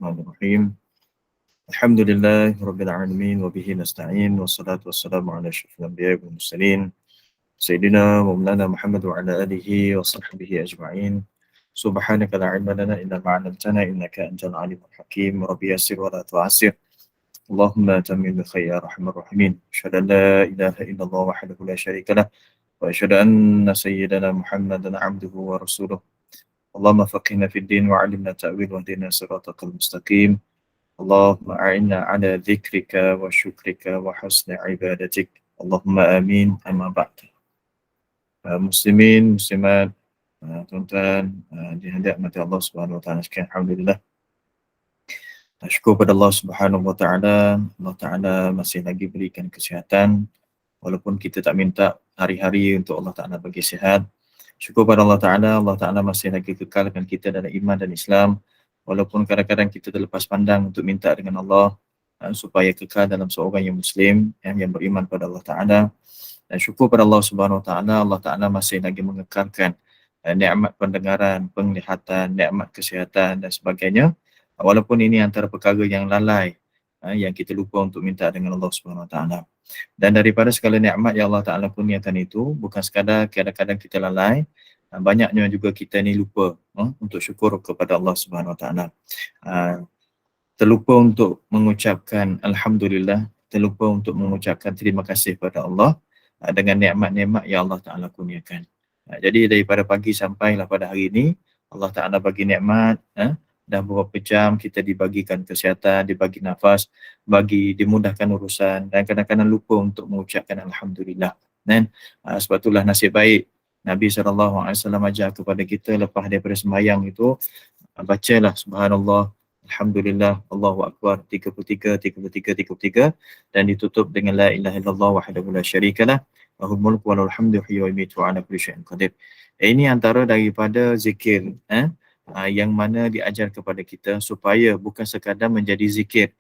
Bismillahirrahmanirrahim. Alhamdulillah rabbil alamin wa bihi nasta'in wassalatu wassalamu ala asyrafil anbiya'i wal mursalin sayyidina wa maulana Muhammad wa ala alihi wa sahbihi ajma'in. Subhanaka la ilma lana illa ma 'allamtana innaka antal alimul hakim. Rabbi yassir wa la tu'assir. Allahumma tammim bil khair ya arhamar rahimin. Asyhadu an la ilaha illallah wahdahu la syarika lah wa asyhadu anna sayyidana Muhammadan 'abduhu wa rasuluh. Allahumma faqihna fid din wa 'allimna ta'wil wa hdina siratal mustaqim. Allahumma a'inna ala dzikrika wa syukrika wa husni ibadatik. Allahumma amin. Amma ba'd. Muslimin, muslimat, tuan-tuan, dirahmati Allah Subhanahu wa taala sekalian. Alhamdulillah. Syukur pada Allah Subhanahu wa taala. Allah Taala masih lagi berikan kesihatan walaupun kita tak minta hari-hari untuk Allah Taala bagi sihat. Syukur pada Allah Taala masih lagi kekalkan kita dalam iman dan Islam. Walaupun kadang-kadang kita terlepas pandang untuk minta dengan Allah supaya kekal dalam seorang yang Muslim yang beriman pada Allah Ta'ala. Dan syukur pada Allah Subhanahu Wa Ta'ala, Allah Ta'ala masih lagi mengekalkan nikmat pendengaran, penglihatan, nikmat kesihatan dan sebagainya. Walaupun ini antara perkara yang lalai yang kita lupa untuk minta dengan Allah Subhanahu Wa Ta'ala. Dan daripada segala nikmat yang Allah Ta'ala kurniakan itu, bukan sekadar kadang-kadang kita lalai, banyaknya juga kita ni lupa untuk syukur kepada Allah Subhanahu Wa Taala. Terlupa untuk mengucapkan alhamdulillah, terlupa untuk mengucapkan terima kasih kepada Allah dengan nikmat-nikmat yang Allah Taala kurniakan. Jadi daripada pagi sampailah pada hari ini, Allah Taala bagi nikmat, dah beberapa jam kita dibagikan kesihatan, dibagi nafas, bagi dimudahkan urusan dan kadang-kadang lupa untuk mengucapkan alhamdulillah. Dan sebab itulah nasib baik Nabi SAW ajar kepada kita lepas daripada sembahyang itu, bacalah subhanallah, alhamdulillah, Allahu Akbar 33 dan ditutup dengan la ilaha illallah wahdahu la syarikalah lahul mulku wa lahul hamdu wa yumiitu wa ala kulli syai'in qadir. Ini antara daripada zikir yang mana diajar kepada kita supaya bukan sekadar menjadi zikir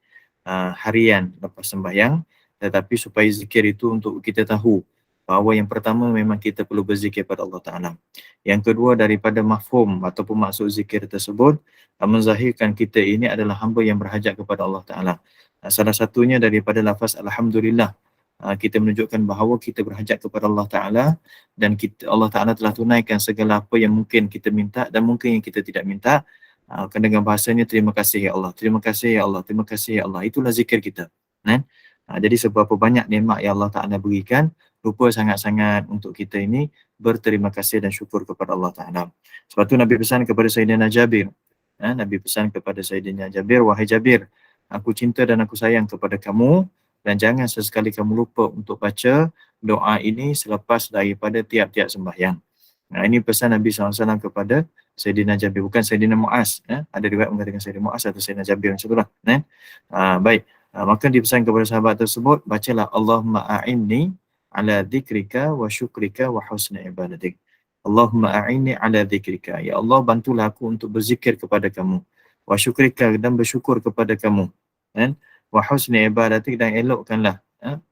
harian lepas sembahyang, tetapi supaya zikir itu untuk kita tahu bahawa yang pertama memang kita perlu berzikir pada Allah Ta'ala. Yang kedua daripada mafhum ataupun maksud zikir tersebut menzahirkan kita ini adalah hamba yang berhajat kepada Allah Ta'ala. Salah satunya daripada lafaz alhamdulillah, kita menunjukkan bahawa kita berhajat kepada Allah Ta'ala dan Allah Ta'ala telah tunaikan segala apa yang mungkin kita minta dan mungkin yang kita tidak minta. Dengan bahasanya terima kasih ya Allah, terima kasih ya Allah, terima kasih ya Allah. Itulah zikir kita. Jadi seberapa banyak nikmat yang Allah Ta'ala berikan, lupa sangat-sangat untuk kita ini berterima kasih dan syukur kepada Allah Ta'ala. Sebab tu Nabi pesan kepada Sayyidina Jabir. Nabi pesan kepada Sayyidina Jabir, wahai Jabir, aku cinta dan aku sayang kepada kamu dan jangan sesekali kamu lupa untuk baca doa ini selepas daripada tiap-tiap sembahyang. Ini pesan Nabi SAW kepada Sayyidina Jabir, bukan Sayyidina Mu'az. Ada riwayat mengatakan Sayyidina Mu'az atau Sayyidina Jabir, macam itulah. Baik, maka dipesan kepada sahabat tersebut, bacalah Allahumma a'inni ala dzikrika wa syukrika wa husni ibadatik. Allahumma a'inni ala dzikrika. Ya Allah, bantulah aku untuk berzikir kepada kamu. Wa syukrika, dan bersyukur kepada kamu. Wa husni ibadatik, dan elokkanlah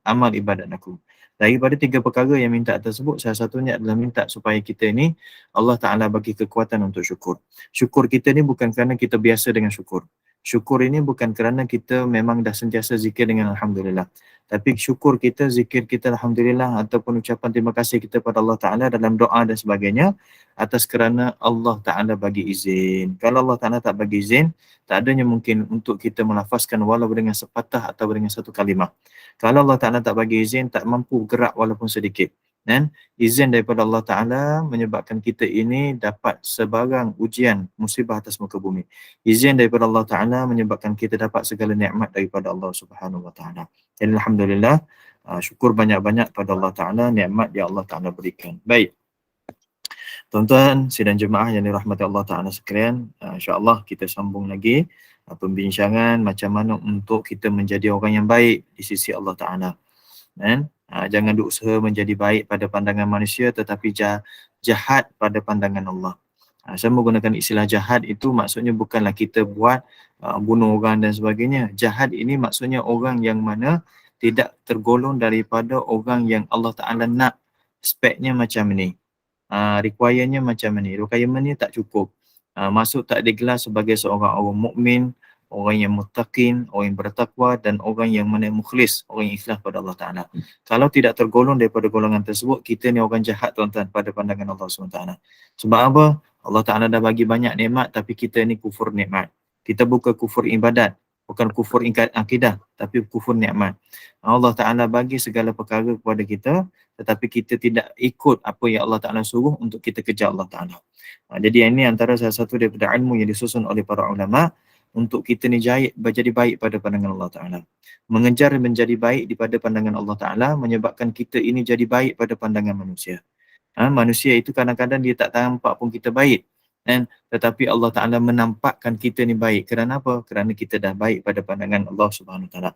amal ibadat aku. Daripada tiga perkara yang minta tersebut, salah satunya adalah minta supaya kita ni Allah Ta'ala bagi kekuatan untuk syukur. Syukur kita ni bukan kerana kita biasa dengan syukur. Syukur ini bukan kerana kita memang dah sentiasa zikir dengan alhamdulillah. Tapi syukur kita, zikir kita alhamdulillah ataupun ucapan terima kasih kita kepada Allah Ta'ala dalam doa dan sebagainya atas kerana Allah Ta'ala bagi izin. Kalau Allah Ta'ala tak bagi izin, tak adanya mungkin untuk kita melafazkan walau dengan sepatah atau dengan satu kalimah. Kalau Allah Ta'ala tak bagi izin, tak mampu gerak walaupun sedikit. Dan izin daripada Allah Ta'ala menyebabkan kita ini dapat sebarang ujian, musibah atas muka bumi. Izin daripada Allah Ta'ala menyebabkan kita dapat segala nikmat daripada Allah Subhanahu Wa Ta'ala. Jadi alhamdulillah, syukur banyak-banyak pada Allah Ta'ala, nikmat yang Allah Ta'ala berikan. Baik, tuan-tuan, sidang jemaah yang dirahmati Allah Ta'ala sekalian, insya-Allah kita sambung lagi pembincangan macam mana untuk kita menjadi orang yang baik di sisi Allah Ta'ala. Jangan berusaha menjadi baik pada pandangan manusia tetapi jahat pada pandangan Allah. Saya menggunakan istilah jahat itu maksudnya bukanlah kita buat bunuh orang dan sebagainya. Jahat ini maksudnya orang yang mana tidak tergolong daripada orang yang Allah Ta'ala nak speknya macam ni. Requirement macam ni. Requirement ni tak cukup. Masuk tak digelar sebagai seorang orang mukmin, orang yang muttaqin, orang yang bertakwa, dan orang yang mukhlis, orang yang ikhlas pada Allah Ta'ala. Kalau tidak tergolong daripada golongan tersebut, kita ni orang jahat tuan-tuan pada pandangan Allah SWT. Sebab apa? Allah Ta'ala dah bagi banyak nikmat, tapi kita ni kufur nikmat. Kita bukan kufur ibadat, bukan kufur akidah, tapi kufur nikmat. Allah Ta'ala bagi segala perkara kepada kita, tetapi kita tidak ikut apa yang Allah Ta'ala suruh untuk kita kejar Allah Ta'ala. Jadi ini antara salah satu daripada ilmu yang disusun oleh para ulama untuk kita ni menjadi baik pada pandangan Allah Ta'ala. Mengejar menjadi baik pada pandangan Allah Ta'ala menyebabkan kita ini jadi baik pada pandangan manusia. Manusia itu kadang-kadang dia tak nampak pun kita baik. Tetapi Allah Ta'ala menampakkan kita ni baik. Kerana apa? Kerana kita dah baik pada pandangan Allah Subhanahu Wa Ta'ala.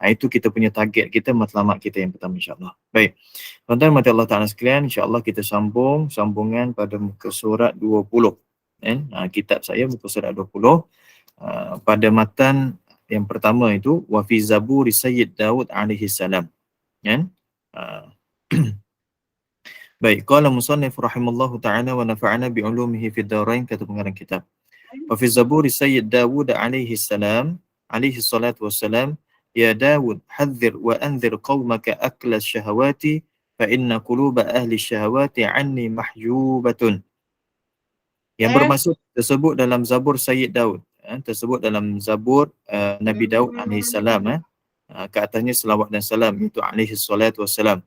Itu kita punya target kita, matlamat kita yang pertama insyaAllah. Baik. Tuan-tuan mati Allah Ta'ala sekalian, insyaAllah kita sambungan pada muka surat 20. Kitab saya muka surat 20. Pada matan yang pertama itu wa fi zaburi Sayyid Daud alaihi salam. Baik, qala musannif rahimallahu ta'ala wa nafa'ana bi ulumihi fid darain, kata pengarang kitab. Wa fi zaburi Sayyid Daud alaihi salam, alaihi salatu wassalam, ya Daud hadzir wa anzir qaumaka akla syahawati fa inna quluba ahli syahawati anni mahjubatun. Yang bermaksud tersebut dalam Zabur Sayyid Daud, tersebut dalam Zabur Nabi Daud alaihi salam, ke atasnya selawat dan salam, itu alaihi salatu wassalam.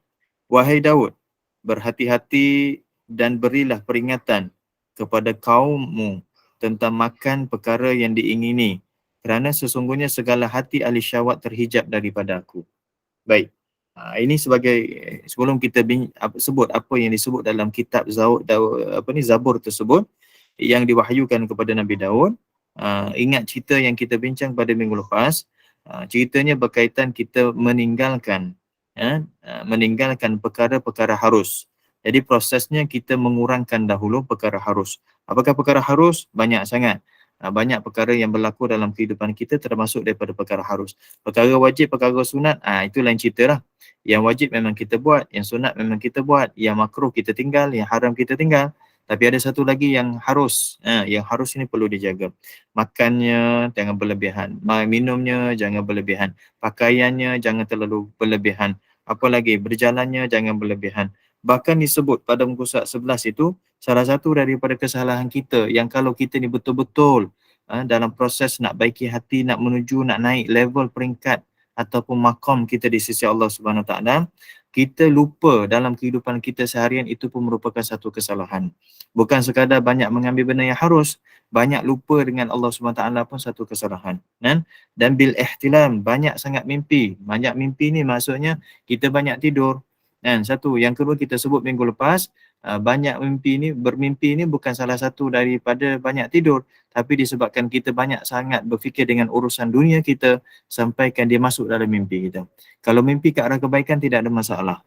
Wahai Daud, berhati-hati dan berilah peringatan kepada kaummu tentang makan perkara yang diingini, kerana sesungguhnya segala hati ahli syahwat terhijab daripada aku. Baik. Ini sebagai sebelum kita sebut apa yang disebut dalam kitab Zabur tersebut yang diwahyukan kepada Nabi Daud. Ingat cerita yang kita bincang pada minggu lepas. Ceritanya berkaitan kita meninggalkan perkara-perkara harus. Jadi prosesnya kita mengurangkan dahulu perkara harus. Apakah perkara harus? Banyak sangat. Banyak perkara yang berlaku dalam kehidupan kita termasuk daripada perkara harus. Perkara wajib, perkara sunat, itu lain cerita lah. Yang wajib memang kita buat, yang sunat memang kita buat, yang makruh kita tinggal, yang haram kita tinggal. Tapi ada satu lagi yang harus. Yang harus ini perlu dijaga. Makannya jangan berlebihan. Minumnya jangan berlebihan. Pakaiannya jangan terlalu berlebihan. Apalagi berjalannya jangan berlebihan. Bahkan disebut pada muka surat 11 itu, salah satu daripada kesalahan kita yang kalau kita ni betul-betul dalam proses nak baiki hati, nak menuju, nak naik level peringkat ataupun maqam kita di sisi Allah Subhanahu Wa Taala, kita lupa dalam kehidupan kita seharian, itu pun merupakan satu kesalahan. Bukan sekadar banyak mengambil benda yang harus, banyak lupa dengan Allah Subhanahu Wa Taala pun satu kesalahan. Dan bil ihtilam, banyak sangat mimpi. Banyak mimpi ni maksudnya kita banyak tidur. Satu. Yang kedua kita sebut minggu lepas, banyak bermimpi ni bukan salah satu daripada banyak tidur, tapi disebabkan kita banyak sangat berfikir dengan urusan dunia kita, sampaikan dia masuk dalam mimpi kita. Kalau mimpi ke arah kebaikan tidak ada masalah,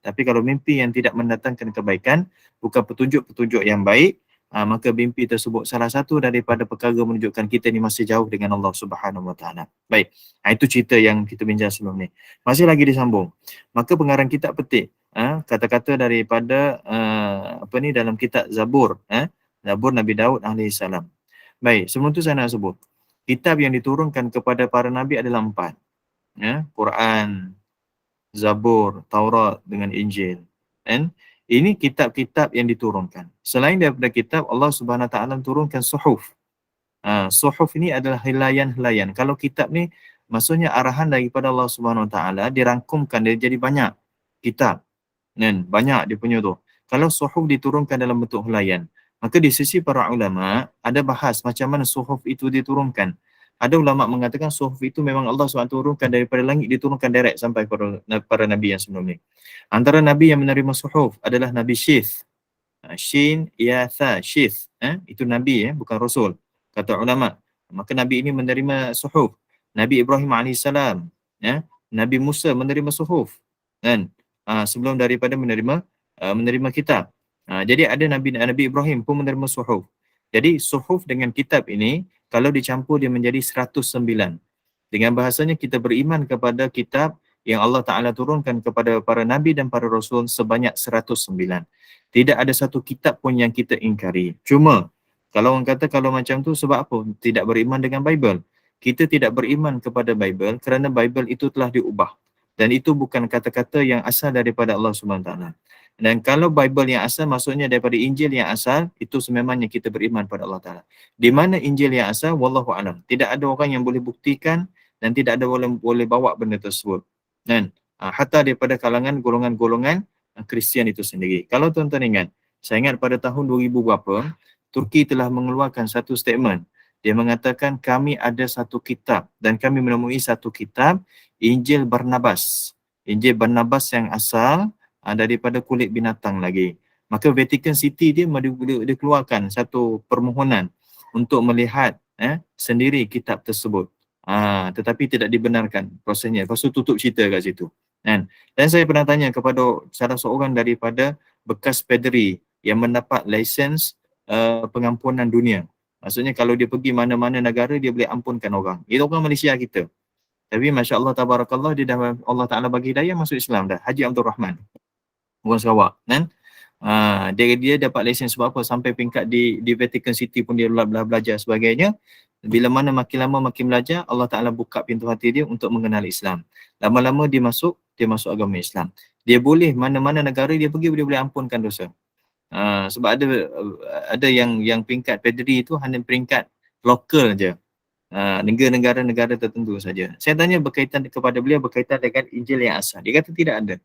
tapi kalau mimpi yang tidak mendatangkan kebaikan, bukan petunjuk-petunjuk yang baik, maka mimpi tersebut salah satu daripada perkara menunjukkan kita ni masih jauh dengan Allah Subhanahu Wa Taala. Baik, itu cerita yang kita bincang sebelum ni. Masih lagi disambung. Maka pengarang kitab petik kata-kata daripada dalam kitab Zabur, Zabur Nabi Daud alaihi salam. Baik, sebelum tu saya nak sebut kitab yang diturunkan kepada para nabi adalah 4. Quran, Zabur, Taurat dengan Injil. Ini kitab-kitab yang diturunkan. Selain daripada kitab, Allah Subhanahu Wa Taala turunkan suhuf. Suhuf ini adalah helaian-helaian. Kalau kitab ni maksudnya arahan daripada Allah Subhanahu Wa Taala dirangkumkan, dia jadi banyak kitab. Banyak dia punya tu. Kalau suhuf diturunkan dalam bentuk helaian, maka di sisi para ulama ada bahas macam mana suhuf itu diturunkan. Ada ulama mengatakan suhuf itu memang Allah SWT turunkan daripada langit, diturunkan direct sampai para nabi yang sebelum ni. Antara nabi yang menerima suhuf adalah Nabi Syith. Shin, Yatha, Syith. Itu nabi, bukan rasul, kata ulama. Maka nabi ini menerima suhuf. Nabi Ibrahim AS, Nabi Musa menerima suhuf. Sebelum daripada menerima kitab. Jadi ada Nabi Ibrahim pun menerima suhuf. Jadi suhuf dengan kitab ini kalau dicampur dia menjadi 109. Dengan bahasanya kita beriman kepada kitab yang Allah Ta'ala turunkan kepada para nabi dan para rasul sebanyak 109. Tidak ada satu kitab pun yang kita ingkari. Cuma kalau orang kata kalau macam tu sebab apa? Tidak beriman dengan Bible. Kita tidak beriman kepada Bible kerana Bible itu telah diubah. Dan itu bukan kata-kata yang asal daripada Allah SWT. Dan kalau Bible yang asal maksudnya daripada Injil yang asal, itu sememangnya kita beriman pada Allah Ta'ala. Di mana Injil yang asal, wallahu alam. Tidak ada orang yang boleh buktikan dan tidak ada orang boleh bawa benda tersebut. Dan hatta daripada kalangan golongan-golongan Kristian itu sendiri. Kalau tuan-tuan ingat, saya ingat pada tahun 2000 berapa, Turki telah mengeluarkan satu statement. Dia mengatakan kami ada satu kitab dan kami menemui satu kitab, Injil Barnabas. Injil Barnabas yang asal daripada kulit binatang lagi. Maka Vatican City dia keluarkan satu permohonan untuk melihat sendiri kitab tersebut. Tetapi tidak dibenarkan prosesnya. Lepas tu tutup cerita kat situ. Dan saya pernah tanya kepada salah seorang daripada bekas padri yang mendapat lisens pengampunan dunia. Maksudnya kalau dia pergi mana-mana negara, dia boleh ampunkan orang. Itu orang Malaysia kita. Tapi Masya Allah, Tabarakallah, dia dah Allah Ta'ala bagi hidayah masuk Islam dah. Haji Abdul Rahman. Orang Sarawak. Kan? Dia dapat lesen sebab apa? Sampai peringkat di Vatican City pun dia belajar sebagainya. Bila mana makin lama makin belajar, Allah Ta'ala buka pintu hati dia untuk mengenal Islam. Lama-lama dia masuk agama Islam. Dia boleh mana-mana negara dia pergi, dia boleh ampunkan dosa. Sebab ada yang peringkat padri itu hanya peringkat lokal je. Negara-negara tertentu saja. Saya tanya berkaitan kepada beliau berkaitan dengan Injil yang asal. Dia kata tidak ada.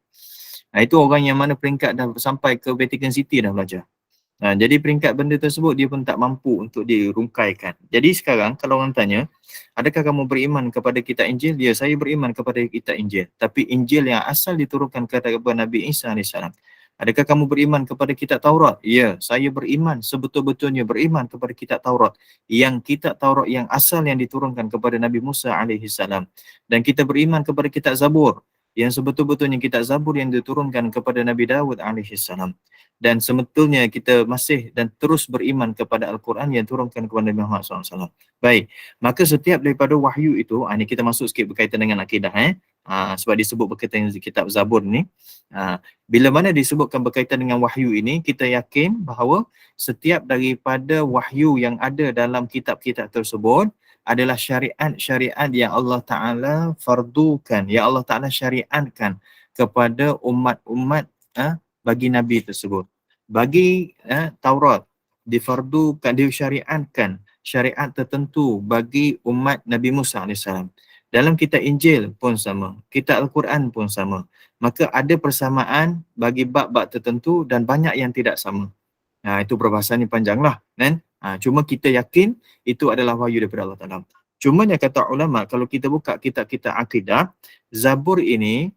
Itu orang yang mana peringkat dah sampai ke Vatican City dah belajar. Jadi peringkat benda tersebut dia pun tak mampu untuk dirungkaikan. Jadi sekarang kalau orang tanya, adakah kamu beriman kepada kitab Injil? Ya, saya beriman kepada kitab Injil. Tapi Injil yang asal diturunkan kepada Nabi Isa AS. Adakah kamu beriman kepada kitab Taurat? Ya, saya beriman sebetul-betulnya beriman kepada kitab Taurat. Yang kitab Taurat yang asal yang diturunkan kepada Nabi Musa AS. Dan kita beriman kepada kitab Zabur. Yang sebetul-betulnya kitab Zabur yang diturunkan kepada Nabi Dawud AS. Dan sebetulnya kita masih dan terus beriman kepada Al-Quran yang turunkan kepada Nabi Muhammad SAW. Baik, maka setiap daripada wahyu itu, ini kita masuk sikit berkaitan dengan akidah. Sebab disebut berkaitan dengan kitab Zabur ni. Bila mana disebutkan berkaitan dengan wahyu ini, kita yakin bahawa setiap daripada wahyu yang ada dalam kitab-kitab tersebut adalah syariat-syariat yang Allah Ta'ala fardukan, yang Allah Ta'ala syariatkan kepada umat-umat bagi Nabi tersebut. Bagi Taurat, difardukan, disyariatkan syariat tertentu bagi umat Nabi Musa AS. Dalam kitab Injil pun sama, kitab Al-Quran pun sama. Maka ada persamaan bagi bab-bab tertentu dan banyak yang tidak sama. Itu perbahasan yang panjang lah. Kan? Cuma kita yakin itu adalah wahyu daripada Allah Ta'ala. Cuma yang kata ulama, kalau kita buka kitab-kitab akidah, Zabur ini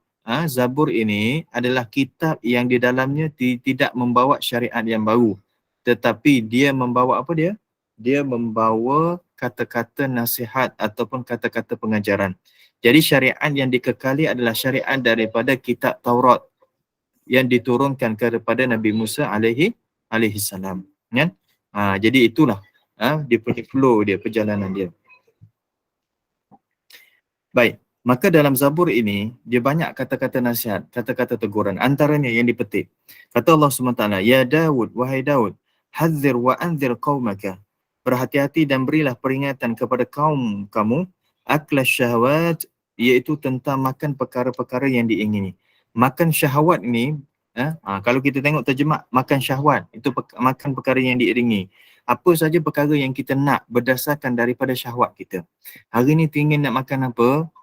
adalah kitab yang di dalamnya tidak membawa syariat yang baru. Tetapi dia membawa apa dia? Dia membawa kata-kata nasihat ataupun kata-kata pengajaran. Jadi syariat yang dikekali adalah syariat daripada kitab Taurat yang diturunkan kepada Nabi Musa alaihi salam. Kan? Jadi itulah dia punya flow dia, perjalanan dia. Baik, maka dalam Zabur ini dia banyak kata-kata nasihat, kata-kata teguran. Antaranya yang dipetik. Kata Allah SWT, Ya Daud, wahai Daud, hadzir wa anzir qaumaka. Berhati-hati dan berilah peringatan kepada kaum kamu, aklas syahwat, iaitu tentang makan perkara-perkara yang diingini. Makan syahwat ini, kalau kita tengok terjemah, makan syahwat, itu makan perkara yang diiringi. Apa saja perkara yang kita nak berdasarkan daripada syahwat kita. Hari ni tinggal nak makan apa?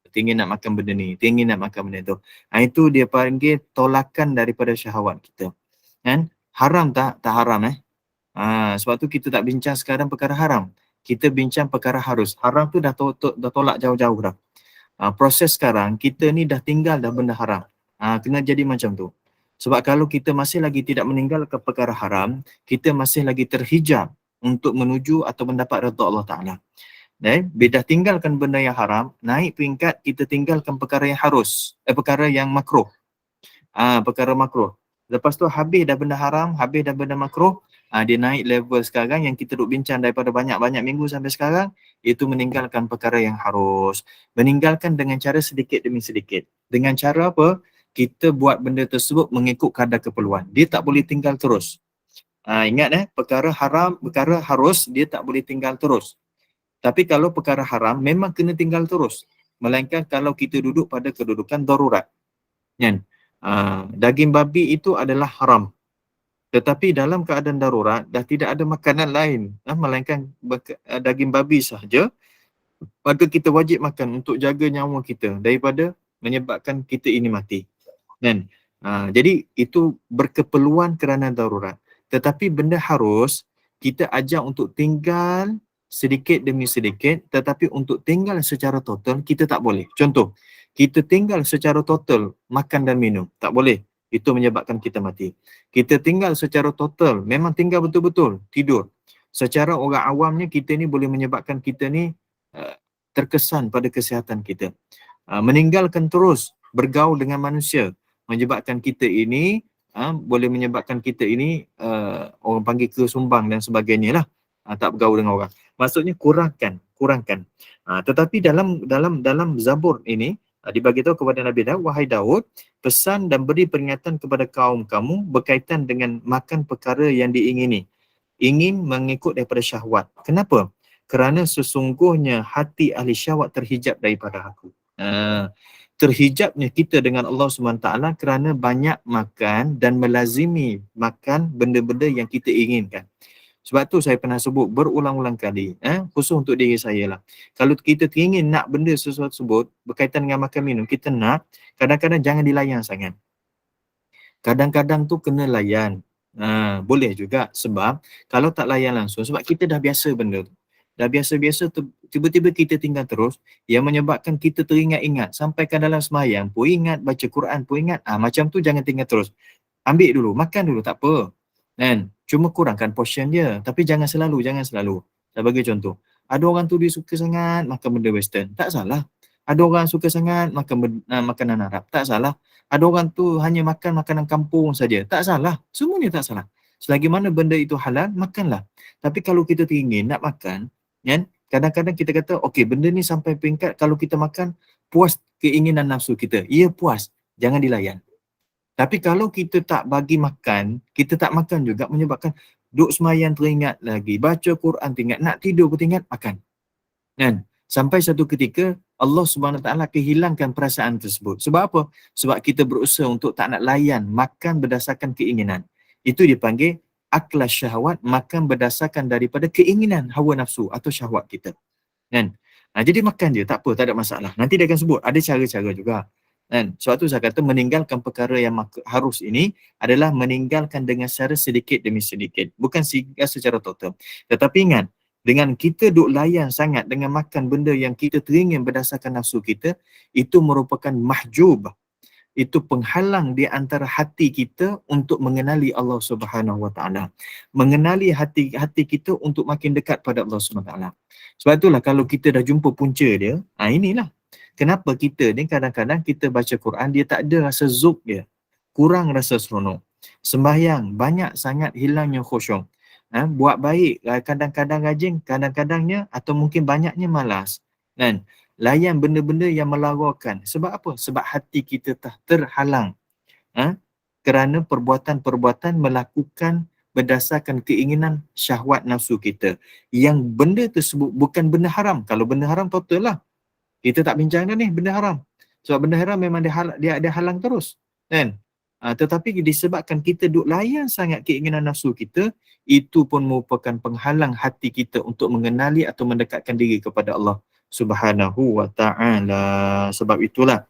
Tinggal nak makan benda ni, tinggal nak makan benda tu. Itu dia panggil tolakan daripada syahwat kita. Kan? Haram tak? Tak haram sebab tu kita tak bincang sekarang perkara haram. Kita bincang perkara harus. Haram tu dah tolak jauh-jauh dah. Proses sekarang, kita ni dah tinggal dah benda haram. Kena jadi macam tu. Sebab kalau kita masih lagi tidak meninggalkan perkara haram, kita masih lagi terhijab untuk menuju atau mendapat redha Allah Ta'ala. Bila tinggalkan benda yang haram, naik peringkat kita tinggalkan perkara yang harus, perkara yang makruh. Perkara makruh. Lepas tu habis dah benda haram, habis dah benda makruh, dia naik level sekarang yang kita duk bincang daripada banyak-banyak minggu sampai sekarang, itu meninggalkan perkara yang harus. Meninggalkan dengan cara sedikit demi sedikit. Dengan cara apa? Kita buat benda tersebut mengikut kadar keperluan. Dia tak boleh tinggal terus. Ingat perkara haram, perkara harus, dia tak boleh tinggal terus. Tapi kalau perkara haram memang kena tinggal terus. Melainkan kalau kita duduk pada kedudukan darurat. Kan? Daging babi itu adalah haram. Tetapi dalam keadaan darurat dah tidak ada makanan lain, melainkan daging babi sahaja, maka kita wajib makan untuk jaga nyawa kita daripada menyebabkan kita ini mati. Kan? Jadi itu berkeperluan kerana darurat. Tetapi benda harus kita ajar untuk tinggal sedikit demi sedikit, tetapi untuk tinggal secara total kita tak boleh. Contoh, kita tinggal secara total makan dan minum, tak boleh. Itu menyebabkan kita mati. Kita tinggal secara total, memang tinggal betul-betul, tidur. Secara orang awamnya kita ni boleh menyebabkan kita ni uh, terkesan pada kesihatan kita. Meninggalkan terus bergaul dengan manusia menyebabkan kita ini boleh menyebabkan kita ini orang panggil kesumbang dan sebagainya lah, tak bergaul dengan orang. Maksudnya kurangkan. Tetapi dalam Zabur ini dibagi tahu kepada Nabi Daud, wahai Daud, pesan dan beri peringatan kepada kaum kamu berkaitan dengan makan perkara yang diingini. Ingin mengikut daripada syahwat. Kenapa? Kerana sesungguhnya hati ahli syahwat terhijab daripada aku. Terhijabnya kita dengan Allah SWT kerana banyak makan dan melazimi makan benda-benda yang kita inginkan. Sebab tu saya pernah sebut berulang-ulang kali, khusus untuk diri saya lah. Kalau kita ingin nak benda sesuatu tersebut berkaitan dengan makan minum, kita nak, kadang-kadang jangan dilayan sangat. Kadang-kadang tu kena layan. Boleh juga, sebab kalau tak layan langsung, sebab kita dah biasa benda tu. Dah biasa-biasa tiba-tiba kita tinggal terus, yang menyebabkan kita teringat-ingat sampai ke dalam semayang pun ingat, baca Quran pun ingat. Macam tu jangan tinggal terus. Ambil dulu, makan dulu, tak apa. Kan? Cuma kurangkan portion dia, tapi jangan selalu. Saya bagi contoh. Ada orang tu dia suka sangat makan benda western, tak salah. Ada orang suka sangat makan makanan Arab, tak salah. Ada orang tu hanya makan makanan kampung saja, tak salah. Semuanya tak salah. Selagi mana benda itu halal, makanlah. Tapi kalau kita teringin nak makan, kan? Kadang-kadang kita kata, okey, benda ni sampai peringkat kalau kita makan, puas keinginan nafsu kita. Ya, puas. Jangan dilayan. Tapi kalau kita tak bagi makan, kita tak makan juga menyebabkan duk semayang teringat lagi, baca Quran teringat, nak tidur pun teringat, makan. Kan? Sampai satu ketika, Allah SWT kehilangkan perasaan tersebut. Sebab apa? Sebab kita berusaha untuk tak nak layan, makan berdasarkan keinginan. Itu dipanggil akla syahwat, makan berdasarkan daripada keinginan hawa nafsu atau syahwat kita. Kan? Jadi makan je, tak apa, tak ada masalah. Nanti dia akan sebut, ada cara-cara juga. Kan? Sebab tu saya kata meninggalkan perkara yang harus ini adalah meninggalkan dengan secara sedikit demi sedikit. Bukan secara total. Tetapi ingat, dengan kita duk layan sangat dengan makan benda yang kita teringin berdasarkan nafsu kita, itu merupakan mahjub. Itu penghalang di antara hati kita untuk mengenali Allah Subhanahu Wa Taala, mengenali hati kita untuk makin dekat pada Allah Subhanahu Wa Taala. Sebab itulah kalau kita dah jumpa punca dia, inilah kenapa kita ni kadang-kadang kita baca Quran dia tak ada rasa zuk dia, kurang rasa seronok. Sembahyang banyak sangat hilangnya khusyuk. Buat baik kadang-kadang rajin, kadang-kadangnya atau mungkin banyaknya malas. Kan? Layan benda-benda yang melarakan. Sebab apa? Sebab hati kita terhalang kerana perbuatan-perbuatan melakukan berdasarkan keinginan syahwat nafsu kita. Yang benda tersebut bukan benda haram. Kalau benda haram total lah. Kita tak bincang dah ni benda haram. Sebab benda haram memang dia ada halang terus. Kan? Tetapi disebabkan kita duk layan sangat keinginan nafsu kita, itu pun merupakan penghalang hati kita untuk mengenali atau mendekatkan diri kepada Allah Subhanahu Wa Ta'ala. Sebab itulah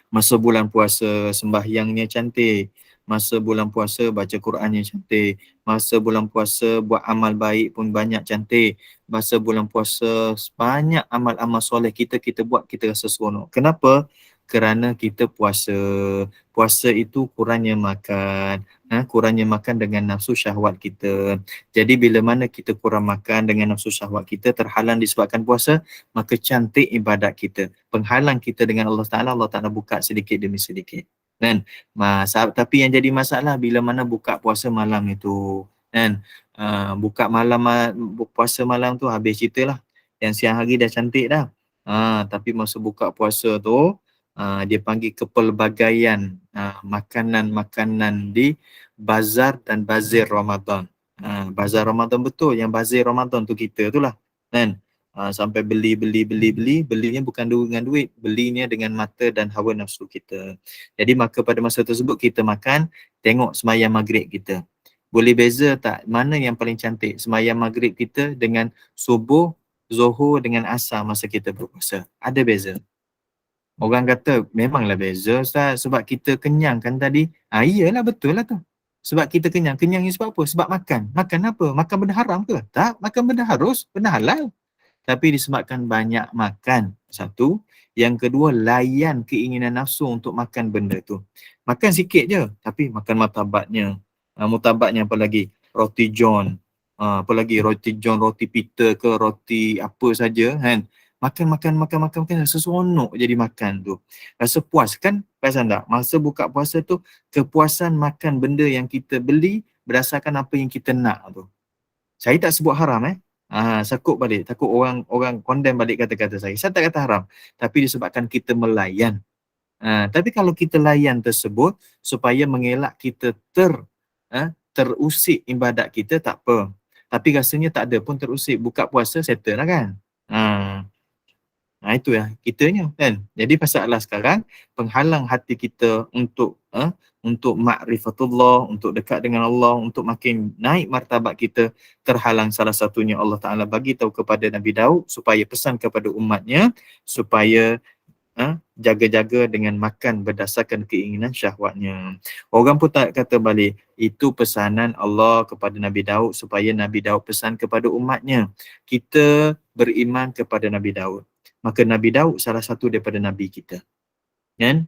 masa bulan puasa sembahyangnya cantik, masa bulan puasa baca Qurannya cantik, masa bulan puasa buat amal baik pun banyak cantik, masa bulan puasa banyak amal-amal soleh kita buat, kita rasa seronok. Kenapa? Kerana kita puasa. Puasa itu kurangnya makan, kurangnya makan dengan nafsu syahwat kita. Jadi bila mana kita kurang makan dengan nafsu syahwat kita, terhalang disebabkan puasa, maka cantik ibadat kita. Penghalang kita dengan Allah Ta'ala buka sedikit demi sedikit. Kan? Tapi yang jadi masalah bila mana buka puasa malam itu. Kan? Buka puasa malam tu habis cerita lah. Yang siang hari dah cantik dah. Tapi masa buka puasa tu, dia panggil kepelbagaian makanan-makanan di bazar dan bazir Ramadan. Bazar Ramadan betul, yang bazir Ramadan tu kita tu lah. Kan? sampai belinya bukan dengan duit, belinya dengan mata dan hawa nafsu kita. Jadi maka pada masa tersebut kita makan, tengok semayang maghrib kita. Boleh beza tak mana yang paling cantik, semayang maghrib kita dengan subuh, zuhur dengan asar masa kita berpuasa? Ada beza. Orang kata memanglah beza Ustaz sebab kita kenyang kan tadi. Iyalah betul lah tu. Sebab kita kenyang. Kenyangnya sebab apa? Sebab makan. Makan apa? Makan benda haram ke? Tak, makan benda harus, benda halal. Tapi disebabkan banyak makan, satu. Yang kedua, layan keinginan nafsu untuk makan benda tu. Makan sikit je, tapi makan martabatnya. Martabatnya apa lagi? Roti john. Apa lagi? Roti john, roti pita ke, roti apa saja kan. Makan, seseronok jadi makan tu. Rasa puas kan? Perasan tak? Masa buka puasa tu, kepuasan makan benda yang kita beli berdasarkan apa yang kita nak tu. Saya tak sebut haram sakut balik. Takut orang condemn balik kata-kata saya. Saya tak kata haram. Tapi disebabkan kita melayan. Tapi kalau kita layan tersebut supaya mengelak kita terusik ibadat kita, tak apa. Tapi rasanya tak ada pun terusik. Buka puasa settle lah kan. Itu ya kitanya kan. Jadi masalah sekarang penghalang hati kita untuk ma'rifatullah, untuk dekat dengan Allah, untuk makin naik martabat kita terhalang. Salah satunya Allah Ta'ala bagi tahu kepada Nabi Daud supaya pesan kepada umatnya supaya jaga-jaga dengan makan berdasarkan keinginan syahwatnya. Orang pun tak kata balik, itu pesanan Allah kepada Nabi Daud supaya Nabi Daud pesan kepada umatnya. Kita beriman kepada Nabi Daud. Maka Nabi Daud salah satu daripada Nabi kita. Kan?